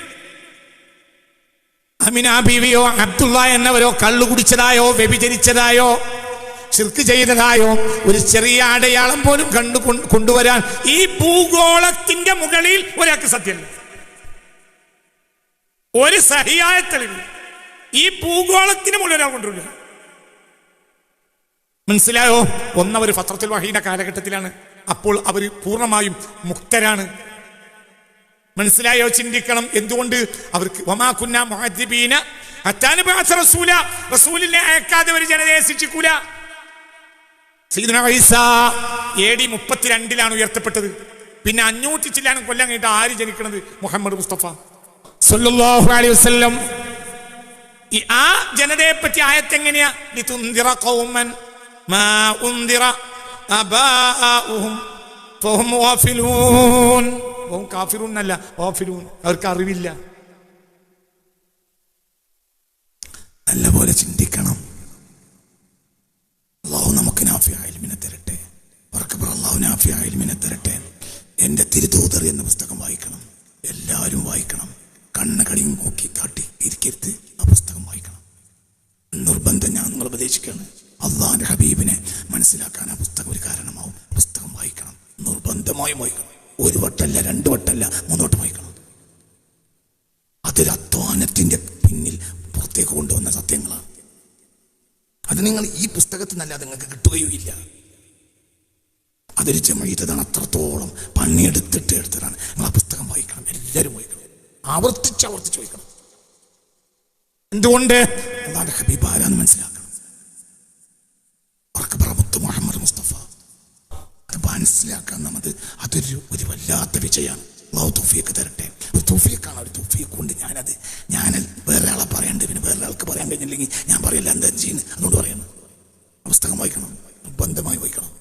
ആമിന ബീവിയോ അബ്ദുള്ള എന്നവരോ കള്ളു കുടിച്ചതായോ വ്യഭിചരിച്ചതായോ ശിർക്ക് ചെയ്തതായോ ഒരു ചെറിയ അടയാളം പോലും കൊണ്ടുവരാൻ ഈ ഭൂഗോളത്തിന്റെ മുകളിൽ ഒരാൾക്ക് സത്യമല്ല. ഒരു സഹിയായ തെളിവ് ഈ ഭൂഗോളത്തിന് മുകളിൽ ഒരാൾ കൊണ്ടുവരില്ല. മനസ്സിലായോ? ഒന്നവർ ഫത്രത്തുൽ വഹീന്റെ കാലഘട്ടത്തിലാണ്. അപ്പോൾ അവർ പൂർണ്ണമായും മുക്തരാണ്. മനസ്സിലായോ? ചിന്തിക്കണം. എന്തുകൊണ്ട്? അവർക്ക് വമാ കുന്നാ മുഅദ്ദിബീന ഹത്താ നബഅസ റസൂല, റസൂലിനെ അയക്കാതെ ഒരു ജനതയെ ശിക്ഷിക്കൂല. സയ്യിദുനാ ഈസാ AD 32 ഉയർത്തപ്പെട്ടത്. പിന്നെ 500 ചില്ലാനും കൊല്ലം കഴിഞ്ഞിട്ട് ആര് ജനിക്കണത്? മുഹമ്മദ് മുസ്തഫ സല്ലല്ലാഹു അലൈഹി വസല്ലം. ആ ജനതയെ പറ്റി ആയത്ത് എങ്ങനെയാ? ലിതുൻദിറ ഖൗമൻ മാ ഉൻദിറ അബാഉഹും ഫഹും ഗാഫിലൂൻ. ഓം കാഫിറൂൻ അല്ല, ഗാഫിലൂൻ. അവർക്ക് അറിവില്ല. നല്ലപോലെ ചിന്തിക്കണം. അല്ലാഹു നമുക്ക് നാഫിയായ ഇൽമിനെ തരട്ടെ. അല്ലാഹു നാഫിയായ ഇൽമിനെ തരട്ടെ. എൻ്റെ തിരുതൂതർ എന്ന പുസ്തകം വായിക്കണം. എല്ലാവരും വായിക്കണം. കണ്ണുകടിയും നോക്കി കാട്ടി ഇരിക്കരുത്. ആ പുസ്തകം വായിക്കണം. നിർബന്ധം ഞാൻ നിങ്ങൾ ഉപദേശിക്കുകയാണ്. അള്ളാഹിന്റെ ഹബീബിനെ മനസ്സിലാക്കാൻ ആ പുസ്തകം ഒരു കാരണമാവും. പുസ്തകം വായിക്കണം. നിർബന്ധമായും വായിക്കണം. 1 വട്ടമല്ല, 2 വട്ടമല്ല, 3 വട്ടം വായിക്കണം. അതൊരു അധ്വാനത്തിന്റെ പിന്നിൽ പുറത്തേക്ക് കൊണ്ടുവന്ന സത്യങ്ങളാണ്. അത് നിങ്ങൾ ഈ പുസ്തകത്തിൽ നിന്നല്ലാതെ നിങ്ങൾക്ക് കിട്ടുകയുമില്ല. അതൊരു ജമഈത്താണ്. അത്രത്തോളം പണിയെടുത്തിട്ട് എടുത്തതാണ്. നിങ്ങൾ ആ പുസ്തകം വായിക്കണം. എല്ലാവരും വായിക്കണം. ആവർത്തിച്ച് വായിക്കണം. എന്തുകൊണ്ട്? അല്ലാഹുവിന്റെ ഹബീബ് ആരാന്ന് മനസ്സിലാക്കണം. മുത്ത് മുഹമ്മദ് മുസ്തഫ അത് മനസ്സിലാക്കാൻ അതൊരു വല്ലാത്ത വിജയമാണ്. അല്ലാഹു തൗഫീഖ് തരട്ടെ. ഒരു തൗഫീഖാണ്. ഒരു തൗഫീഖ് കൊണ്ട് ഞാൻ വേറെ ആളെ പറയണ്ട. പിന്നെ വേറെ ആൾക്ക് പറയാൻ കഴിഞ്ഞില്ലെങ്കിൽ ഞാൻ പറയില്ല എന്താ ചെയ്യുന്നത്. അതുകൊണ്ട് പറയണം. പുസ്തകം വായിക്കണം. ബന്ധമായി വായിക്കണം.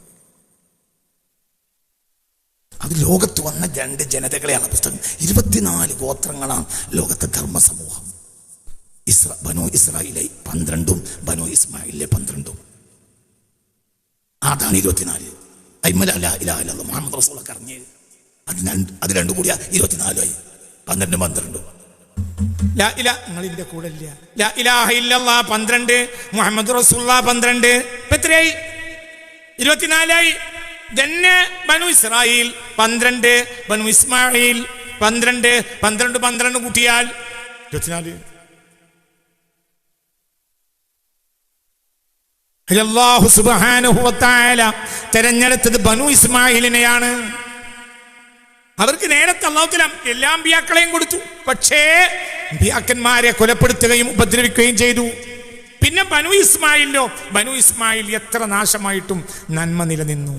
അത് ലോകത്ത് വന്ന 2 ജനതകളെയാണ് പുസ്തകം. 24 ഗോത്രങ്ങളാണ് ലോകത്തെ ധർമ്മ സമൂഹം. ബനു ഇസ്രായേലിലെ 12ഉം ബനു ഇസ്മായിലിലെ 12ഉം. അതാണ് 24. മുഹമ്മദ് റസൂലൊക്കെ അറിഞ്ഞത് അത് 2 കൂടിയാ 24 ആയി. 12 നിങ്ങളിന്റെ കൂടെ ഇല്ല. ലാ ഇലാഹ ഇല്ലല്ലാഹ് 12, മുഹമ്മദ് റസൂലുള്ളാഹ് 12. എത്രയായി? 24 ആയി. തന്നെ ബനു ഇസ്രായേൽ 12, ബനു ഇസ്മായിൽ 12, 12 കൂട്ടിയാൽ 24. അല്ലാഹു സുബ്ഹാനഹു വ തആല തെരഞ്ഞെടുത്തത് ബനു ഇസ്മായിലിനെയാണ്. അവർക്ക് നേരത്തെ അല്ലാഹു തആല എല്ലാ അമ്പിയാക്കളെയും കൊടുത്തു. പക്ഷേ അമ്പിയാക്കന്മാരെ കൊലപ്പെടുത്തുകയും ഉപദ്രവിക്കുകയും ചെയ്തു. പിന്നെ ബനു ഇസ്മായിൽ എത്ര നാശമായിട്ടും നന്മ നിലനിന്നു.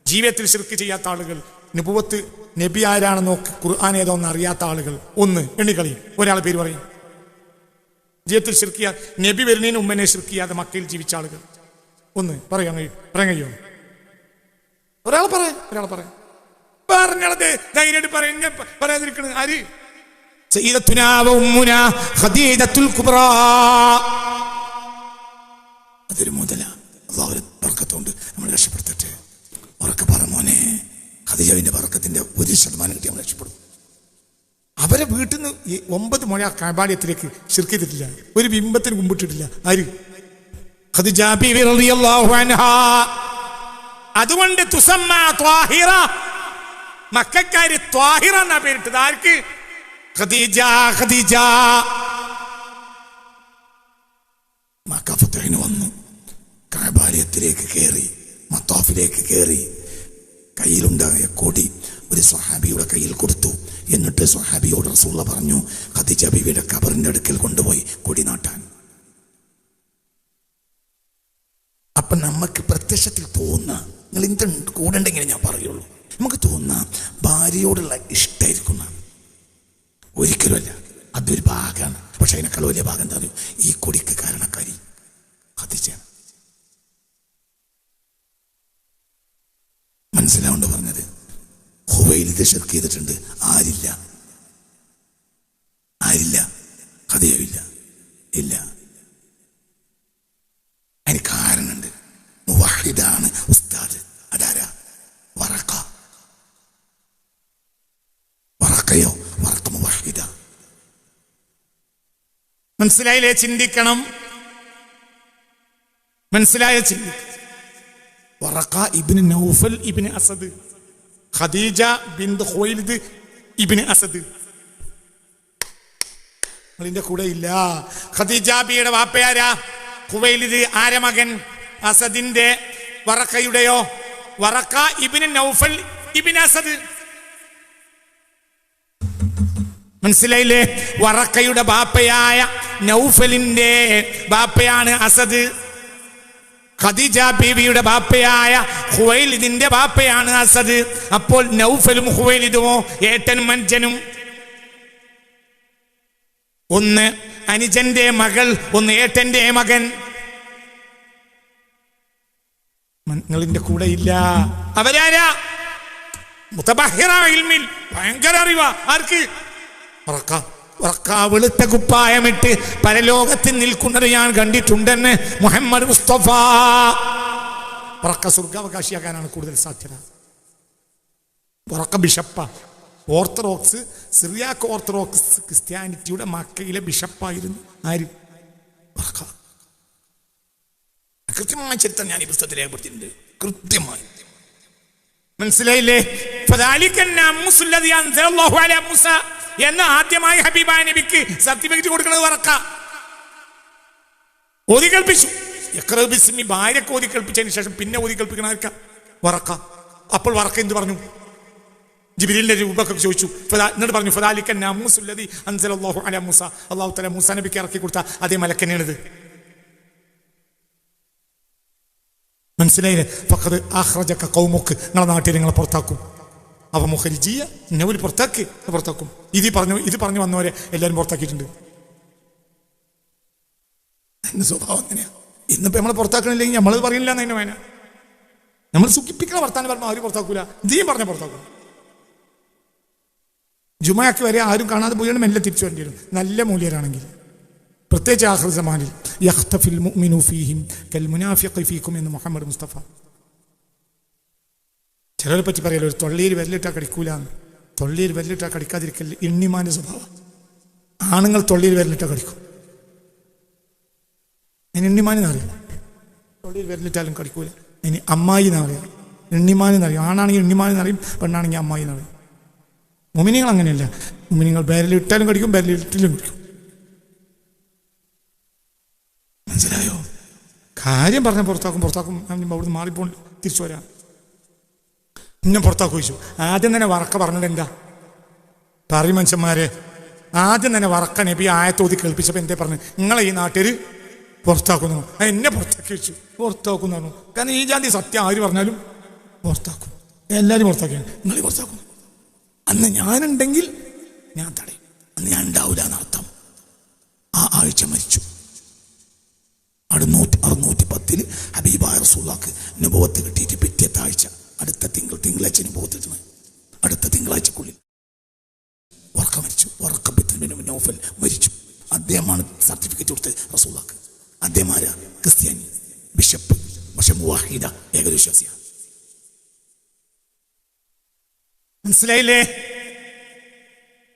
ജീവിതത്തിൽ ശിർക്ക് ചെയ്യാത്ത ആളുകൾ, നബുവത്ത് നബി ആരാണെന്നോ ഖുർആൻ ഏതോന്ന് അറിയാത്ത ആളുകൾ, ഒന്ന് എണ്ണിക്കളി. ഒരാളെ പേര് പറയും. ജീവിതത്തിൽ ശിർക്ക് ചെയ്യാ, നബി വരുന്നതിന് മുമ്പനെ ശിർക്ക് ചെയ്യാതെ മക്കയിൽ ജീവിച്ച ആളുകൾ ഒന്ന് പറയാൻ കഴിയോ? ഒരാളെ പറയാം. പറഞ്ഞത് ധൈര്യമായിട്ട് പറയാതിരിക്കണത് ആര്? സയ്യിദത്തുനാ വ ഉമ്മുനാ ഖദീജത്തുൽ കുബ്രാ. അതൊരു മുതല. അല്ലാഹുവിന്റെ ബർക്കത്തുകൊണ്ട് നമ്മൾ രക്ഷപ്പെടുത്തട്ടെ. ഉറക്കെ പറ മോനെ, ഖദീജയുടെ ബർക്കത്തിന്റെ 1% കിട്ടി നമ്മൾ രക്ഷപ്പെടും. അവരെ വീട്ടിൽ നിന്ന് 9 മുഴ കഅബാലയത്തിലേക്ക് ശിർക്ക് ചെയ്തിട്ടില്ല, ഒരു ബിംബത്തിന് കുമ്പിട്ടിട്ടില്ല. ആര്? ഖദീജ ബീവി റളിയല്ലാഹു അൻഹാ. അതുകൊണ്ട് തുസമ്മ ത്വാഹിറ, മക്കക്കാര് ത്വാഹിറ എന്നാ പേരിട്ടത്. ആർക്ക്? ഖദീജ. മക്ക ഫത്ഹിന് വന്നു, കഅബാലയത്തിലേക്ക് കയറി, മത്താഫിലേക്ക് കയറി, കയ്യിലുണ്ടായ കൊടി ഒരു സ്വഹാബിയുടെ കയ്യിൽ കൊടുത്തു. എന്നിട്ട് സ്വഹാബിയോട് റസൂലുള്ള പറഞ്ഞു, ഖദീജ ബീവിയുടെ ഖബറിന്റെ അടുക്കൽ കൊണ്ടുപോയി കൊടി നാട്ടാൻ. അപ്പൊ നമുക്ക് പ്രത്യക്ഷത്തിൽ തോന്നുക, നിങ്ങൾ എന്ത് കൂടെ ഉണ്ടെങ്കിൽ ഞാൻ പറയുള്ളൂ, നമുക്ക് തോന്നുക ഭാര്യയോടുള്ള ഇഷ്ടമായിരിക്കുന്ന. ഒരിക്കലുമല്ല, അതൊരു ഭാഗമാണ്. പക്ഷെ അതിനേക്കാൾ വലിയ ഭാഗം എന്താ അറിയോ? ഈ കൊടിക്ക് കാരണക്കാരി ഖദീജയാണ്. മനസ്സിലാവുണ്ട് പറഞ്ഞത്? ഹുവൈലിദ് ശിർക്ക് ചെയ്തിട്ടുണ്ട്. ആരില്ല? ഖദീജയില്ല. ഇല്ല. അതിന് കാരണമുണ്ട്. മുവഹിദാണ് ഉസ്താദ്. അതാരാ? വറക്കയോ വറക്ക മുവഹിദ. മനസ്സിലായില്ലേ? ചിന്തിക്കണം. മനസ്സിലായ ചിന്തിക്കണം. വറക്ക ഇബ്നു നൗഫൽ ഇബ്നു അസദ്, ഖദീജ ബിൻത് ഖുവൈലിദ് ഇബ്നു അസദ്. നിങ്ങളിന്റെ കൂടെ ഇല്ല. ഖദീജ ബിയുടെ വാപ്പയാരാ? ഖുവൈലിദ്. ആരെ മകൻ? അസദിന്റെ. വറക്കയുടെയോ? വറക്ക ഇബ്നു നൗഫൽ ഇബ്നു അസദ്. മനസ്സിലായില്ലേ? വറക്കയുടെ ബാപ്പയായ നൗഫലിന്റെ ബാപ്പയാണ് അസദ്. ഖദീജ ബീവിയുടെ ബാപ്പയായ ഖുവൈലിദിന്റെ ബാപ്പയാണ് അസദ്. അപ്പോൾ നൗഫലും ഖുവൈലിദുമോ ഏട്ടനും അനുജനും? ഒന്ന് അനുജന്റെ മകൾ, ഒന്ന് ഏട്ടന്റെ മകൻ. നിങ്ങളിന്റെ കൂടെ ഇല്ല. അവരാരാ? മുതബഹിറ ഇൽമിൽ ഭയങ്കര അറിവാ. ആർക്ക്? വെളുത്ത കുപ്പായമിട്ട് പരലോകത്തിൽ നിൽക്കുന്നത് ഞാൻ കണ്ടിട്ടുണ്ടെന്ന് മുഹമ്മദ് മുസ്തഫ. സ്വർഗാവകാശിയാക്കാനാണ് കൂടുതൽ സാധ്യത. ബിഷപ്പ, ഓർത്തഡോക്സ്, സിറിയാക്ക് ഓർത്തഡോക്സ് ക്രിസ്ത്യാനിറ്റിയുടെ മക്കയിലെ ബിഷപ്പായിരുന്നു. ആര്? കൃത്യമായ ചരിത്രം ഞാൻ ഈ പുസ്തകത്തിൽ രേഖപ്പെടുത്തിയിട്ടുണ്ട്. കൃത്യമായി. മനസ്സിലായില്ലേ? എന്ന് ആദ്യമായി ഹബീബായ നബിക്ക് സർട്ടിഫിക്കറ്റ് കൊടുക്കുന്നത് വറക്ക. ഓതി കൽപ്പിച്ചു. ഭാര്യക്ക് ഓതി കൽപ്പിച്ചതിന് ശേഷം പിന്നെ ഓതി കൽപ്പിക്കണ വറക്ക. അപ്പോൾ വറക്ക എന്ത് പറഞ്ഞു? ജിബ്രീലിന്റെ രൂപമൊക്കെ ചോദിച്ചു. എന്നിട്ട് പറഞ്ഞു, അല്ലാഹു തആല മൂസ നബിക്ക് ഇറക്കി കൊടുത്ത അതേ മലക്കന്നെയാണിത്. മനസ്സിലായില്ലേ? ഫഖദ് അഖ്റജക ഖൗമുക, നിങ്ങളെ നാട്ടിൽ നിങ്ങളെ പുറത്താക്കും. അവ മുഖരിജിയ നൗൽ പുറത്താക്കും. ഇത് പറഞ്ഞു വന്നവരെ എല്ലാവരും പുറത്താക്കിയിട്ടുണ്ട്. എന്റെ സ്വഭാവം അങ്ങനെയാ. ഇന്നിപ്പോ നമ്മളെ പുറത്താക്കണില്ലെങ്കിൽ നമ്മളത് പറയില്ല എന്നതിന് വേന. നമ്മൾ സുഖിപ്പിക്കുന്ന വർത്താനം പറഞ്ഞാൽ ആരും പുറത്താക്കൂല. ഇതേയും പറഞ്ഞാൽ പുറത്താക്കും. ജുമയാക്കി വരെ ആരും കാണാതെ പോയാണ് മെല്ലെ തിരിച്ചു വരേണ്ടി വരും, നല്ല മൂല്യരാണെങ്കിൽ. പ്രത്യേകിച്ച് ആഖിർ സമാനിൽ യഖ്തഫിൽ മുഅ്മിനു ഫീഹിം കൽ മുനാഫിഖി ഫീകും എന്ന് മുഹമ്മദ് മുസ്തഫ. ചിലരെ പറ്റി പറയല്ലോ, ഒരു തൊള്ളിയിൽ വിരലിട്ടാ കടിക്കൂലെന്ന്. തൊള്ളിയിൽ വിരലിട്ടാ കടിക്കാതിരിക്കൽ എണ്ണിമാന്റെ സ്വഭാവം. ആണുങ്ങൾ തൊള്ളിയിൽ വിരലിട്ടാ കടിക്കും. അതിന് എണ്ണിമാനെന്ന് അറിയാം. തൊള്ളിയിൽ വിരലിട്ടാലും കടിക്കൂല. ഇനി അമ്മായി എന്നറിയാം, എണ്ണിമാനെന്ന് അറിയാം. ആണാണെങ്കിൽ എണ്ണിമാനെന്ന് അറിയും, പെണ്ണാണെങ്കിൽ അമ്മായി എന്നറിയും. മുഅ്മിനീങ്ങൾ അങ്ങനെയല്ല. മുഅ്മിനീങ്ങൾ വിരലിട്ടാലും കടിക്കും, വിരലിട്ടിലും കടിക്കും. മനസ്സിലായോ? കാര്യം പറഞ്ഞ പുറത്താക്കും അവിടുന്ന് മാറിപ്പോ തിരിച്ചു വരാം. ഇന്നെ പുറത്താക്കും ചോദിച്ചു. ആദ്യം തന്നെ വറക്ക പറഞ്ഞത് എന്താ പറയും മനുഷ്യന്മാരെ? ആദ്യം തന്നെ വറക്ക നബി ആയത്തോതി കേൾപ്പിച്ചപ്പോൾ എന്തേ പറഞ്ഞു? നിങ്ങളെ ഈ നാട്ടിൽ പുറത്താക്കുന്നു. എന്നെ പുറത്താക്കി വെച്ചു. പുറത്താക്കുന്നു പറഞ്ഞു. കാരണം ഈ ജാതി സത്യം ആര് പറഞ്ഞാലും പുറത്താക്കും. എല്ലാവരും പുറത്താക്കിയാണ്. നിങ്ങൾ പുറത്താക്കുന്നു. അന്ന് ഞാനുണ്ടെങ്കിൽ ഞാൻ തടയും. അന്ന് ഞാൻ ഉണ്ടാവില്ല എന്നർത്ഥം. ആ ആഴ്ച മരിച്ചു. 610 ഹബീബായ റസൂലുള്ളാഹിക്ക് നബുവത്ത് കിട്ടിയിട്ട് പിറ്റേത്തെ ആഴ്ച അടുത്ത തിങ്കളാഴ്ച നബുവത്ത് കിട്ടുന്നത്. അടുത്ത തിങ്കളാഴ്ചക്കുള്ളിൽ വറക്ക മരിച്ചു. വറക്ക ബിൻ നൗഫൽ മരിച്ചു. അദ്ദേഹമാണ് സർട്ടിഫിക്കറ്റ് കൊടുത്തത് റസൂലുള്ളാഹിക്ക്. അദ്ദേഹം ആരാ? ക്രിസ്ത്യാനി ബിഷപ്പ്, പക്ഷെ മുവാഹിദ, ഏകവിശ്വാസിയാണ്. മനസ്സിലായില്ലേ?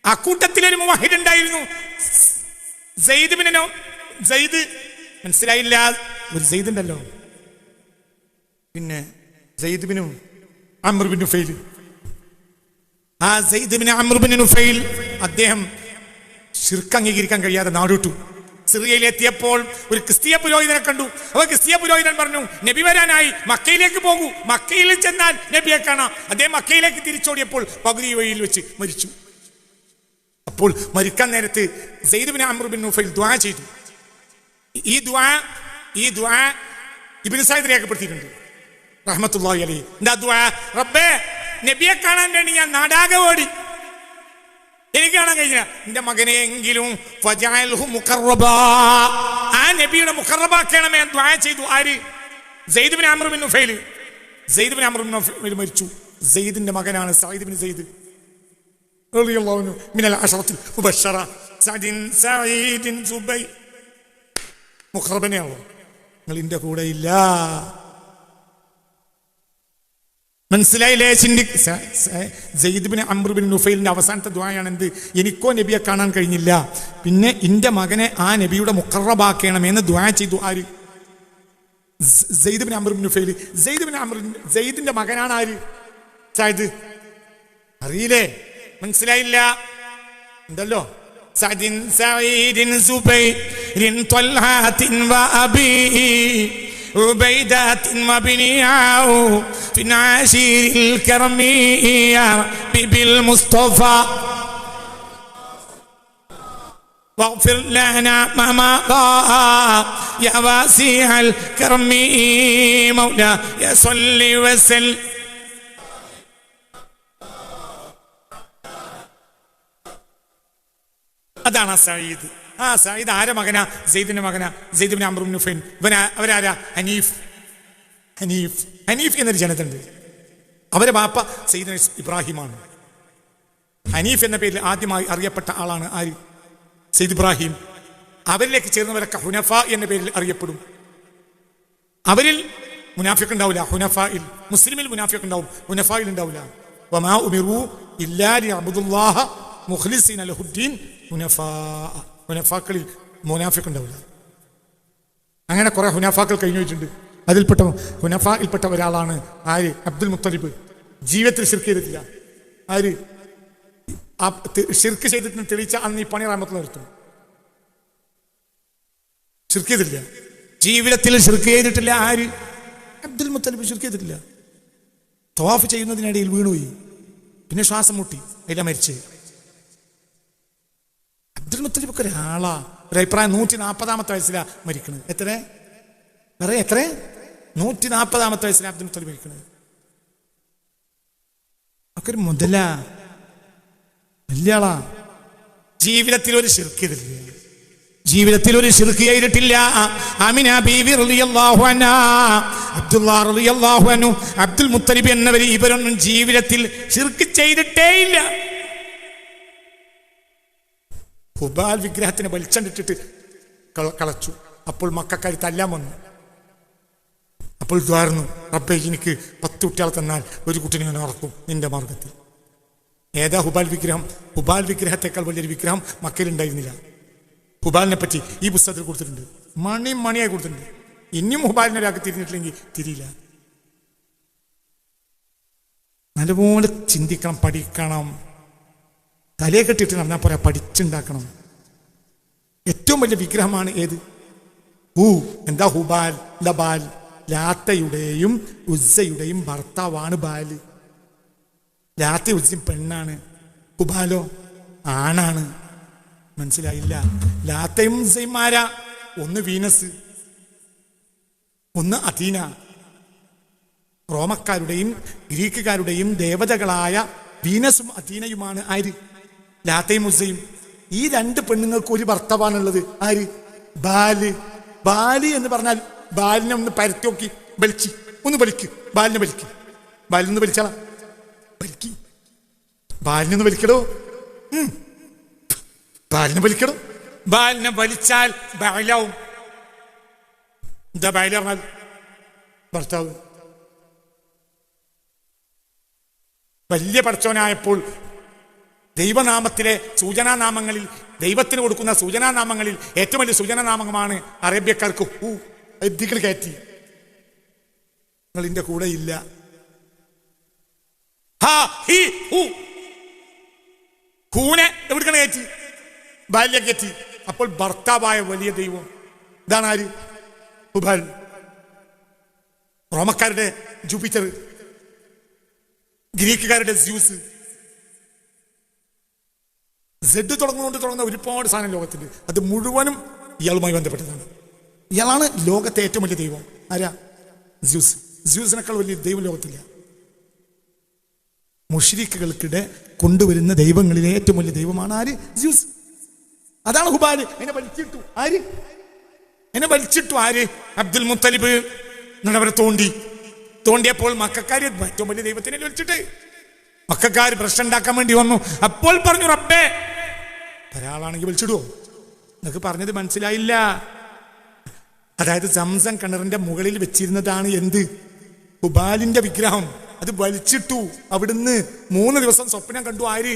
ആ കൂട്ടത്തിലൊരു മുവാഹിദ് ഉണ്ടായിരുന്നു, സെയ്ദ്. മനസ്സിലായില്ല? ഒരു സെയ്ദ് ഉണ്ടല്ലോ, പിന്നെ Zaid bin Amr bin Nufail. ആ Zaid bin Amr bin Nufail അദ്ദേഹം ശിർക്ക് അംഗീകരിക്കാൻ കഴിയാതെ നാടുവിട്ടു. സിറിയയിലെത്തിയപ്പോൾ ഒരു ക്രിസ്തീയ പുരോഹിതനെ കണ്ടു. അപ്പോൾ ക്രിസ്തീയ പുരോഹിതൻ പറഞ്ഞു, നബി വരാനായി, മക്കയിലേക്ക് പോകൂ, മക്കയിൽ ചെന്നാൽ നബിയെ കാണാം. അദ്ദേഹം മക്കയിലേക്ക് തിരിച്ചോടിയപ്പോൾ പകുതി വഴിയിൽ വെച്ച് മരിച്ചു. അപ്പോൾ മരിക്കാൻ നേരത്ത് Zaid bin Amr bin Nufail ദുആ ചെയ്തു. ഈ ദുആ ഇബ്നു സഈദ് രേഖപ്പെടുത്തിയിട്ടുണ്ട് റഹ്മത്തുള്ളാഹി അലൈഹി. എന്താ ദുആ? റബ്ബേ, നബിയെ കാണാൻ വേണ്ടി ഞാൻ നാടാകെ ഓടി, എനിക്ക് കാണാൻ കഴിഞ്ഞില്ല. എന്റെ മകനെയെങ്കിലും ഫജഅൽഹു മുഖറബാ, ആ നബിയുടെ മുഖറബാക്കണമേ എന്ന് ദുആ ചെയ്തു. ആര്? Zaid bin Amr bin Nufail. Zaid bin Amr bin Nufail മരിച്ചു. സെയ്ദിന്റെ മകനാണ് സഈദ് ബിൻ സെയ്ദ് റളിയല്ലാഹു അൻഹു മിനൽ അശറത്തിൽ മുബശ്ശറ. സഈദ് സുബൈ മുഖറബനെയാണോ? നിങ്ങൾ ഇന്റെ കൂടെ ഇല്ല. മനസ്സിലായില്ലേ? സെയ്ദ് ബിൻ അംർ ബിൻ നുഫൈലിന്റെ അവസാനത്തെ ദുആയാണ് എന്ത്? എനിക്കോ നബിയെ കാണാൻ കഴിഞ്ഞില്ല, പിന്നെ എന്റെ മകനെ ആ നബിയുടെ മുഖറബാക്കണമെന്ന് ദുആ ചെയ്തു. ആര്? Zaid bin Amr bin Nufail. സെയ്ദിന്റെ മകനാണ് ആര്? സഅദ്. അറിയില്ലേ? മനസ്സിലായില്ല? ഉണ്ടല്ലോ, سعيد زبير طلحة وأبي عبيدة وبنياه في عشير الكرم يا بالمصطفى واغفر لنا ما مضى يا واسع الكرم مولاي صل وسلم. അതാണ് സഈദ്. ആ സഈദ് ആരെ മകനാ? സെയ്ദിന്റെ മകനാ. Zaid bin Amr bin Nufail. അവരാരാ? ഹനീഫ് എന്നൊരു ജനതയുണ്ട്. അവരെ ബാപ്പ സയ്യിദ് ഇബ്രാഹിമാണ്. ഹനീഫ് എന്ന പേരിൽ ആദ്യമായി അറിയപ്പെട്ട ആളാണ് ആര്? സയ്യിദ് ഇബ്രാഹിം. അവരിലേക്ക് ചേർന്നവരൊക്കെ ഹുനഫ എന്ന പേരിൽ അറിയപ്പെടും. അവരിൽ മുനാഫിഖ് ഉണ്ടാവില്ല. ഹുനഫായിൽ, മുസ്ലിമിൽ മുനാഫിഖ് ഉണ്ടാവും, ഹുനഫായിൽ ഉണ്ടാവില്ല. വമാ ഉമിറു ഇല്ലാ ലിയഅബ്ദുല്ലാഹ മുഖ്ലിസീന ലഹുദ്ദീൻ ഹുനഫാക്കളിൽ മുനാഫിഖ് ഉണ്ടാവില്ല. അങ്ങനെ കുറെ ഹുനഫാക്കൾ കഴിഞ്ഞു വെച്ചിട്ടുണ്ട്. അതിൽപ്പെട്ട ഹുനഫായിൽപ്പെട്ട ഒരാളാണ് ആര്? അബ്ദുൽ മുത്തലിബ്. ജീവിതത്തിൽ ശിർക്ക് ചെയ്തിട്ടില്ല. ആര്? ശിർക്ക് ചെയ്തിട്ട് തെളിയിച്ച അന്ന് ഈ പണി റാമത്ത് നിർത്തും. ശിർക്ക് ചെയ്തിട്ടില്ല, ജീവിതത്തിൽ ശിർക്ക് ചെയ്തിട്ടില്ല. ആര്? അബ്ദുൽ മുത്തലിബ് ശിർക്ക് ചെയ്തിട്ടില്ല. തവാഫ് ചെയ്യുന്നതിനിടയിൽ വീണുപോയി, പിന്നെ ശ്വാസം മുട്ടി, അതിലെ മരിച്ച്. അബ്ദുൽ മുത്തലിബ് ഒക്കെ ഒരാളാ. ഒരു അഭിപ്രായം 140-ാമത്തെ വയസ്സിലാ മരിക്കണത്. എത്ര? 140-ാമത്തെ വയസ്സിലാ അബ്ദുൽ മുത്തലിബ് മരിക്കണത്. ഒക്കെ ഒരു മുതലാ, വലിയ ആളാ. ജീവിതത്തിൽ ഒരു ശിർക്ക് ചെയ്തിട്ടില്ല. ആമിന ബീവി റളിയല്ലാഹു അൻഹാ, അബ്ദുല്ലാഹ് റളിയല്ലാഹു അൻഹു, അബ്ദുൽ മുത്തലിബ് എന്നവർ ഇവരൊന്നും ജീവിതത്തിൽ ശിർക്ക് ചെയ്തിട്ടേ ഇല്ല. ഹുബാൽ വിഗ്രഹത്തിന് വലിച്ചണ്ടിട്ടിട്ട് കളച്ചു. അപ്പോൾ മക്കക്കാർ തല്ലാൻ വന്നു. അപ്പോൾ ദ്വാർന്നു, റബ്ബേ എനിക്ക് 10 കുട്ടികളെ തന്നാൽ ഒരു കുട്ടിനെ ഞാൻ ഉറക്കും നിന്റെ മാർഗത്തിൽ. ഏതാ ഹുബാൽ വിഗ്രഹം? ഹുബാൽ വിഗ്രഹത്തെക്കാൾ വലിയൊരു വിഗ്രഹം മക്കയിലുണ്ടായിരുന്നില്ല. ഹുബാലിനെ പറ്റി ഈ പുസ്തകത്തിൽ കൊടുത്തിട്ടുണ്ട്, മണിയായി കൊടുത്തിട്ടുണ്ട്. ഇനിയും ഹുബാലിനെ ഒരാൾക്ക് തിരിഞ്ഞിട്ടില്ലെങ്കിൽ തിരിയില്ല. നല്ലപോലെ ചിന്തിക്കണം, പഠിക്കണം. തലയെ കെട്ടിയിട്ട് നടന്നാൽ പോരാ, പഠിച്ചുണ്ടാക്കണം. ഏറ്റവും വലിയ വിഗ്രഹമാണ് ഏത്? എന്താ ഹുബാൽ? എന്താ ബാൽ? ലാത്തയുടെയും ഉസ്സയുടെയും ഭർത്താവാണ് ബാല്. ലാത്ത ഉസ്സയും പെണ്ണാണ്, ഹുബാലോ ആണാണ്. മനസ്സിലായില്ല? ലാത്തയും ഉസ്സയും ആരാ? ഒന്ന് വീനസ്, ഒന്ന് അഥീന. റോമക്കാരുടെയും ഗ്രീക്കുകാരുടെയും ദേവതകളായ വീനസും അഥീനയുമാണ് ആര്? ലാത്തയും ഉസ്സയും. ഈ രണ്ട് പെണ്ണുങ്ങൾക്ക് ഒരു ഭർത്താവാണുള്ളത്. ആര്? ബാല്. ബാല് എന്ന് പറഞ്ഞാൽ ബാലിനെ ഒന്ന് പരത്തി നോക്കി, വലിക്ക്, ഒന്ന് വലിക്ക്, ബാലിനെ വലിക്ക്, ബാലിനൊന്ന് വലിച്ചാളാ, വലിക്ക്, ബാലിനൊന്ന് വലിക്കടോ, ബാലിനെ വലിക്കടോ. ബാലിനെ വലിച്ചാൽ ബാലാവും. എന്താ ബാല് പറഞ്ഞാൽ? ഭർത്താവ്. വലിയ പടച്ചോനായപ്പോൾ ദൈവനാമത്തിലെ സൂചനാനാമങ്ങളിൽ, ദൈവത്തിന് കൊടുക്കുന്ന സൂചനാനാമങ്ങളിൽ ഏറ്റവും വലിയ സൂചനാനാമമാണ് അറേബ്യക്കാർക്ക് എത്തികൾ കയറ്റി. നിങ്ങളിന്റെ കൂടെ ഇല്ല. ഹൂനെ എവിടെക്കാണ് കയറ്റി? ബാല്യ കയറ്റി. അപ്പോൾ ഭർത്താവായ വലിയ ദൈവം ഇതാണ് ആര്? ഹുബാൽ. റോമക്കാരുടെ ജൂപ്പിറ്റർ, ഗ്രീക്കുകാരുടെ സ്യൂസ്. സെഡ് തുടങ്ങുന്ന ഒരുപാട് സാധനം ലോകത്തിൽ, അത് മുഴുവനും ഇയാളുമായി ബന്ധപ്പെട്ടതാണ്. ഇയാളാണ് ലോകത്തെ ഏറ്റവും വലിയ ദൈവം. ആരാ? സ്യൂസ്. സ്യൂസിനേക്കാൾ വലിയ ദൈവം ലോകത്തില്ല. മുശ്രിക്കുകൾക്കിടെ കൊണ്ടുവരുന്ന ദൈവങ്ങളിലെ ഏറ്റവും വലിയ ദൈവമാണ് ആര്? സ്യൂസ്. അതാണ് ഹുബാല്. എന്നെ വലിച്ചിട്ടു ആര്? എന്നെ വലിച്ചിട്ടു ആര്? അബ്ദുൽ മുത്തലിബ് അവരെ തോണ്ടിയപ്പോൾ മക്കാര് ഏറ്റവും വലിയ ദൈവത്തിനെ വലിച്ചിട്ട് മക്കാര് പ്രശ്നം ഉണ്ടാക്കാൻ വേണ്ടി വന്നു. അപ്പോൾ പറഞ്ഞു, റബ്ബേ, ഒരാളാണെങ്കിൽ വലിച്ചിടുവോ? എന്നൊക്കെ പറഞ്ഞത് മനസ്സിലായില്ല. അതായത് സംസം കിണറിന്റെ മുകളിൽ വെച്ചിരുന്നതാണ് എന്ത്? ഹുബാലിന്റെ വിഗ്രഹം. അത് വലിച്ചിട്ടു. അവിടുന്ന് 3 ദിവസം സ്വപ്നം കണ്ടു ആര്?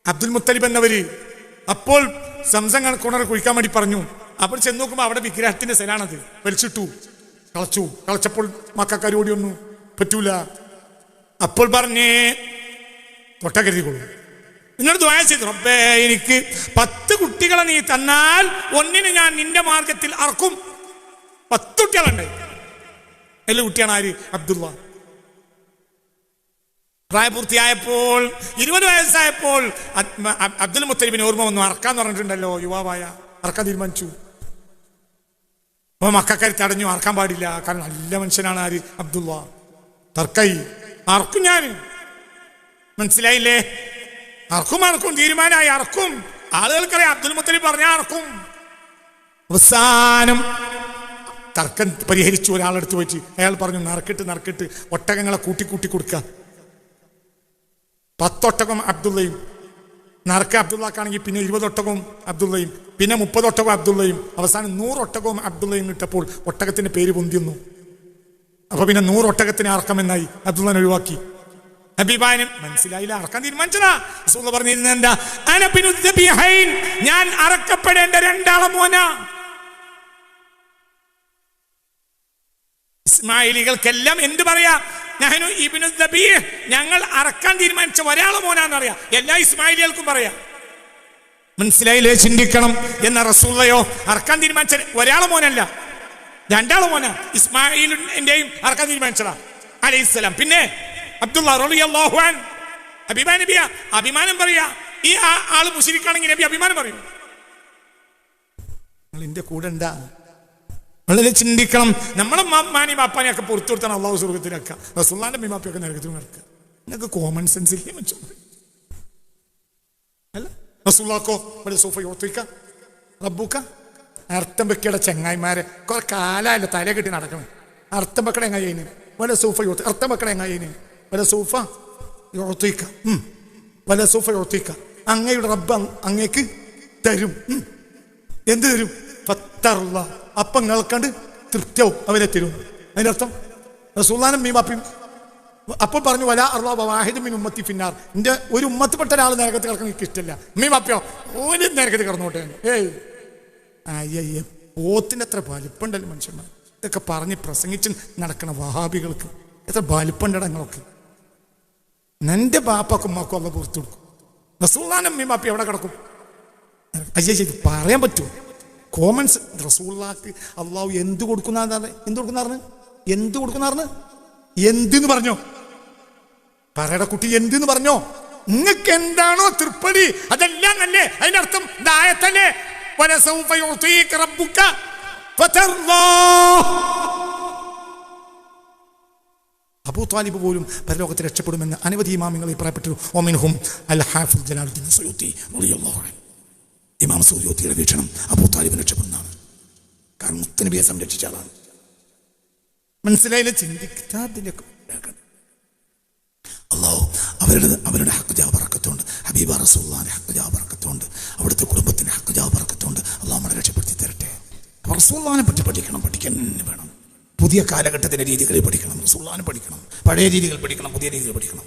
അബ്ദുൽ മുത്തലിബ് എന്നവര്. അപ്പോൾ സംസം കിണർ കുഴിക്കാൻ വേണ്ടി പറഞ്ഞു. അപ്പോൾ ചെന്ന് നോക്കുമ്പോ അവിടെ വിഗ്രഹത്തിന്റെ സ്ഥലമാണത്. വലിച്ചിട്ടു, കളച്ചപ്പോൾ മക്കാര് ഓടി വന്നു. പറ്റൂല. അപ്പോൾ പറഞ്ഞേ, തൊട്ടകരുതിക്കൊള്ളു. എന്നോട് ദുആ ചെയ്തു, റബ്ബേ, എനിക്ക് 10 കുട്ടികളെ നീ തന്നാൽ ഒന്നിന് ഞാൻ നിന്റെ മാർഗത്തിൽ അറക്കും. 10 കുട്ടികളുണ്ട്. എല്ലാ കുട്ടിയാണ് ആര്? അബ്ദുള്ള. പ്രായപൂർത്തിയായപ്പോൾ 20 വയസ്സായപ്പോൾ അബ്ദുൽ മുത്തലിബിന് ഓർമ്മ വന്നു. അറക്കാന്ന് പറഞ്ഞിട്ടുണ്ടല്ലോ, യുവാവായ അറക്കാൻ തീരുമാനിച്ചു. അപ്പൊ മക്കാര് തടഞ്ഞു, അറക്കാൻ പാടില്ല. കാരണം നല്ല മനുഷ്യനാണ് ആര്? അബ്ദുള്ള. തർക്കായി. അറക്കും ഞാൻ. മനസ്സിലായില്ലേ? അറക്കും തീരുമാനമായി, അറക്കും. ആളുകൾക്കറിയാം അബ്ദുൽ മുത്തലിബ് പറഞ്ഞാൽ അറക്കും. അവസാനം തർക്കം പരിഹരിച്ചു. ഒരാളെടുത്ത് പോയിട്ട് അയാൾ പറഞ്ഞു, നറുക്കിട്ട് ഒട്ടകങ്ങളെ കൂട്ടി കൊടുക്കുക. 10 ഒട്ടകം അബ്ദുള്ളയും, നറുക്ക അബ്ദുള്ളക്കാണെങ്കിൽ പിന്നെ 20 ഒട്ടകവും അബ്ദുള്ളയും, പിന്നെ 30 ഒട്ടകവും അബ്ദുള്ളയും, അവസാനം 100 ഒട്ടകവും അബ്ദുള്ളയും ഇട്ടപ്പോൾ ഒട്ടകത്തിന്റെ പേര് പൊന്തിയുന്നു. അപ്പൊ പിന്നെ 100 ഒട്ടകത്തിന് അറക്കമെന്നായി. അബ്ദുള്ളനെ ഒഴിവാക്കി. അഭിമാനം മനസ്സിലായില്ല, അറക്കാൻ തീരുമാനിച്ചതാ. റസൂൽ പറഞ്ഞിരുന്ന എന്താ? ഞാൻ അറക്കപ്പെടേണ്ട 2 മോന. ഇസ്മായിലികൾക്കെല്ലാം എന്ത് പറയാ? ഞങ്ങൾ അറക്കാൻ തീരുമാനിച്ച 1 മോനാന്ന് പറയാ. എല്ലാ ഇസ്മായിലികൾക്കും പറയാം. മനസ്സിലായില്ലേ? ചിന്തിക്കണം. എന്ന റസൂലയോ അറക്കാൻ തീരുമാനിച്ച 1 മോനല്ല, 2 മോന. ഇസ്മായിലിന്റെയും അറക്കാൻ തീരുമാനിച്ചതാ അലൈഹിസ്സലാം. പിന്നെ അബ്ദുള്ള റളിയല്ലാഹു അൻഹു അഭിമാനം നബിയാ, അഭിമാനം പറയാ. ഈ ആള് മുശ്രിക്കാണെങ്കിൽ നബി അഭിമാനം പറയും. നിങ്ങൾ എന്റെ കൂടെ ഉണ്ടാ? വളരെ ചിന്തിക്കണം. നമ്മളെ മാനി ബാപ്പാനെയൊക്കെ പുറത്തു കൊടുത്താണ് അള്ളാഹു സ്വർഗത്തിലാക്കുക. റസൂലുള്ളാഹിന്റെ മീമാപ്പിയൊക്കെ നരകത്തിൽ നടക്കുക. നിങ്ങൾക്ക് കോമൺ സെൻസ് ഇല്ലേ മച്ചോ? അല്ല, റസൂലുള്ളാഹിക്കോ ഇവിടെ സോഫ യോത്തിക്ക റബ്ബുക്ക അർത്ഥം വെക്കയുടെ ചെങ്ങായിമാരെ കുറെ കാലല്ല തല കെട്ടി നടക്കണം. അർത്ഥം വെക്കട എങ്ങായിന് വല സോഫ യോത്തി, അർത്ഥം വെക്കട എങ്ങായിന് വല സോഫ യോത്തിക്ക, വല സോഫ യോത്തിക്ക. അങ്ങയുടെ റബ്ബ് അങ്ങേക്ക് തരും. എന്ത് തരും? ഫത്തറുള്ള. അപ്പം നിങ്ങൾക്കണ്ട് തൃപ്തിയാവും, അവരെ തരും. അതിന്റെ അർത്ഥം റസൂലുള്ളാഹിന്റെ മീമാപ്പിയും അപ്പോൾ പറഞ്ഞു, വല വാഹിദുമിൻ ഉമ്മത്തി ഫിന്നാർ. എന്റെ ഒരു ഉമ്മത്തിൽപ്പെട്ട ഒരാൾ നരകത്തിൽ കിടക്കാൻ എനിക്ക് ഇഷ്ടമല്ല. മീമാപ്പിയോ ഓല് നരകത്തിൽ കിടന്നോട്ടെ. അയ്യയ്യ, പോത്തിന്റെ എത്ര വലിപ്പുണ്ടല്ലോ മനുഷ്യന്മാർ. ഇതൊക്കെ പറഞ്ഞ് പ്രസംഗിച്ച് നടക്കണ വഹാബികൾക്ക് എത്ര വലിപ്പുണ്ടങ്ങളൊക്കെ. നിന്റെ ബാപ്പാക്കും ഉമ്മാക്കും അള്ള പുറത്തു കൊടുക്കും. റസൂലുള്ളാഹിന്റെ മീമാപ്പി എവിടെ കിടക്കും? അയ്യ, ഇത് പറയാൻ പറ്റുമോ? കോമൺസ്. റസൂലുള്ളാഹിക്ക് അള്ളാഹു എന്ത് കൊടുക്കുന്ന എന്തെന്ന് പറഞ്ഞോ? പറയുടെ കുട്ടി എന്തെന്ന് പറഞ്ഞോ? നിങ്ങൾക്ക് എന്താണോ തൃപ്പതി അതെല്ലാം അല്ലേ അതിന്റെ അർത്ഥം? ദായത്തല്ലേ? അബൂ താലിബ് പോലും പരലോകത്ത് രക്ഷപ്പെടുമെന്ന് അനവധി ഇമാമിങ്ങൾ അഭിപ്രായപ്പെട്ടു. ഒമിൻഹും അൽ ഹാഫിദ് ജലാലുദ്ദീൻ സുയൂത്തി റളിയല്ലാഹു അൻഹു. ഇമാം സുയൂത്തിയുടെ വീക്ഷണം അബൂ താലിബ് രക്ഷപ്പെടുന്നതാണ്. കാരണം മുത്തനബിയെ സംരക്ഷിച്ച ആളാണ്. മനസ്സിലായില്ല? ചിന്തിക്കാതിന്റെ അല്ലാഹു അവരുടെ ഹഖ് ജാ ബറക്കത്തുണ്ട്. ഹബീബ റസൂലുള്ളാഹിന്റെ ഹഖ് ജാ ബറക്കത്തുണ്ട്. അവിടുത്തെ കുടുംബത്തിന്റെ ഹഖ് ജാ ബറക്കത്തുണ്ട്. അല്ലാഹു നമ്മളെ രക്ഷപ്പെടുത്തി തരട്ടെ. റസൂലുള്ളാഹിനെ പറ്റി പഠിക്കാൻ വേണം. പുതിയ കാലഘട്ടത്തിന്റെ രീതികളിൽ പഠിക്കണം. റസൂലുള്ളാഹിനെ പഠിക്കണം. പഴയ രീതികൾ പഠിക്കണം. പുതിയ രീതികൾ പഠിക്കണം.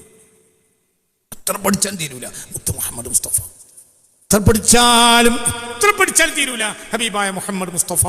എത്ര പഠിച്ചാലും തീരൂല മുത്ത് മുഹമ്മദ് മുസ്തഫ. എത്ര പഠിച്ചാലും തീരൂല ഹബീബായ മുഹമ്മദ് മുസ്തഫ.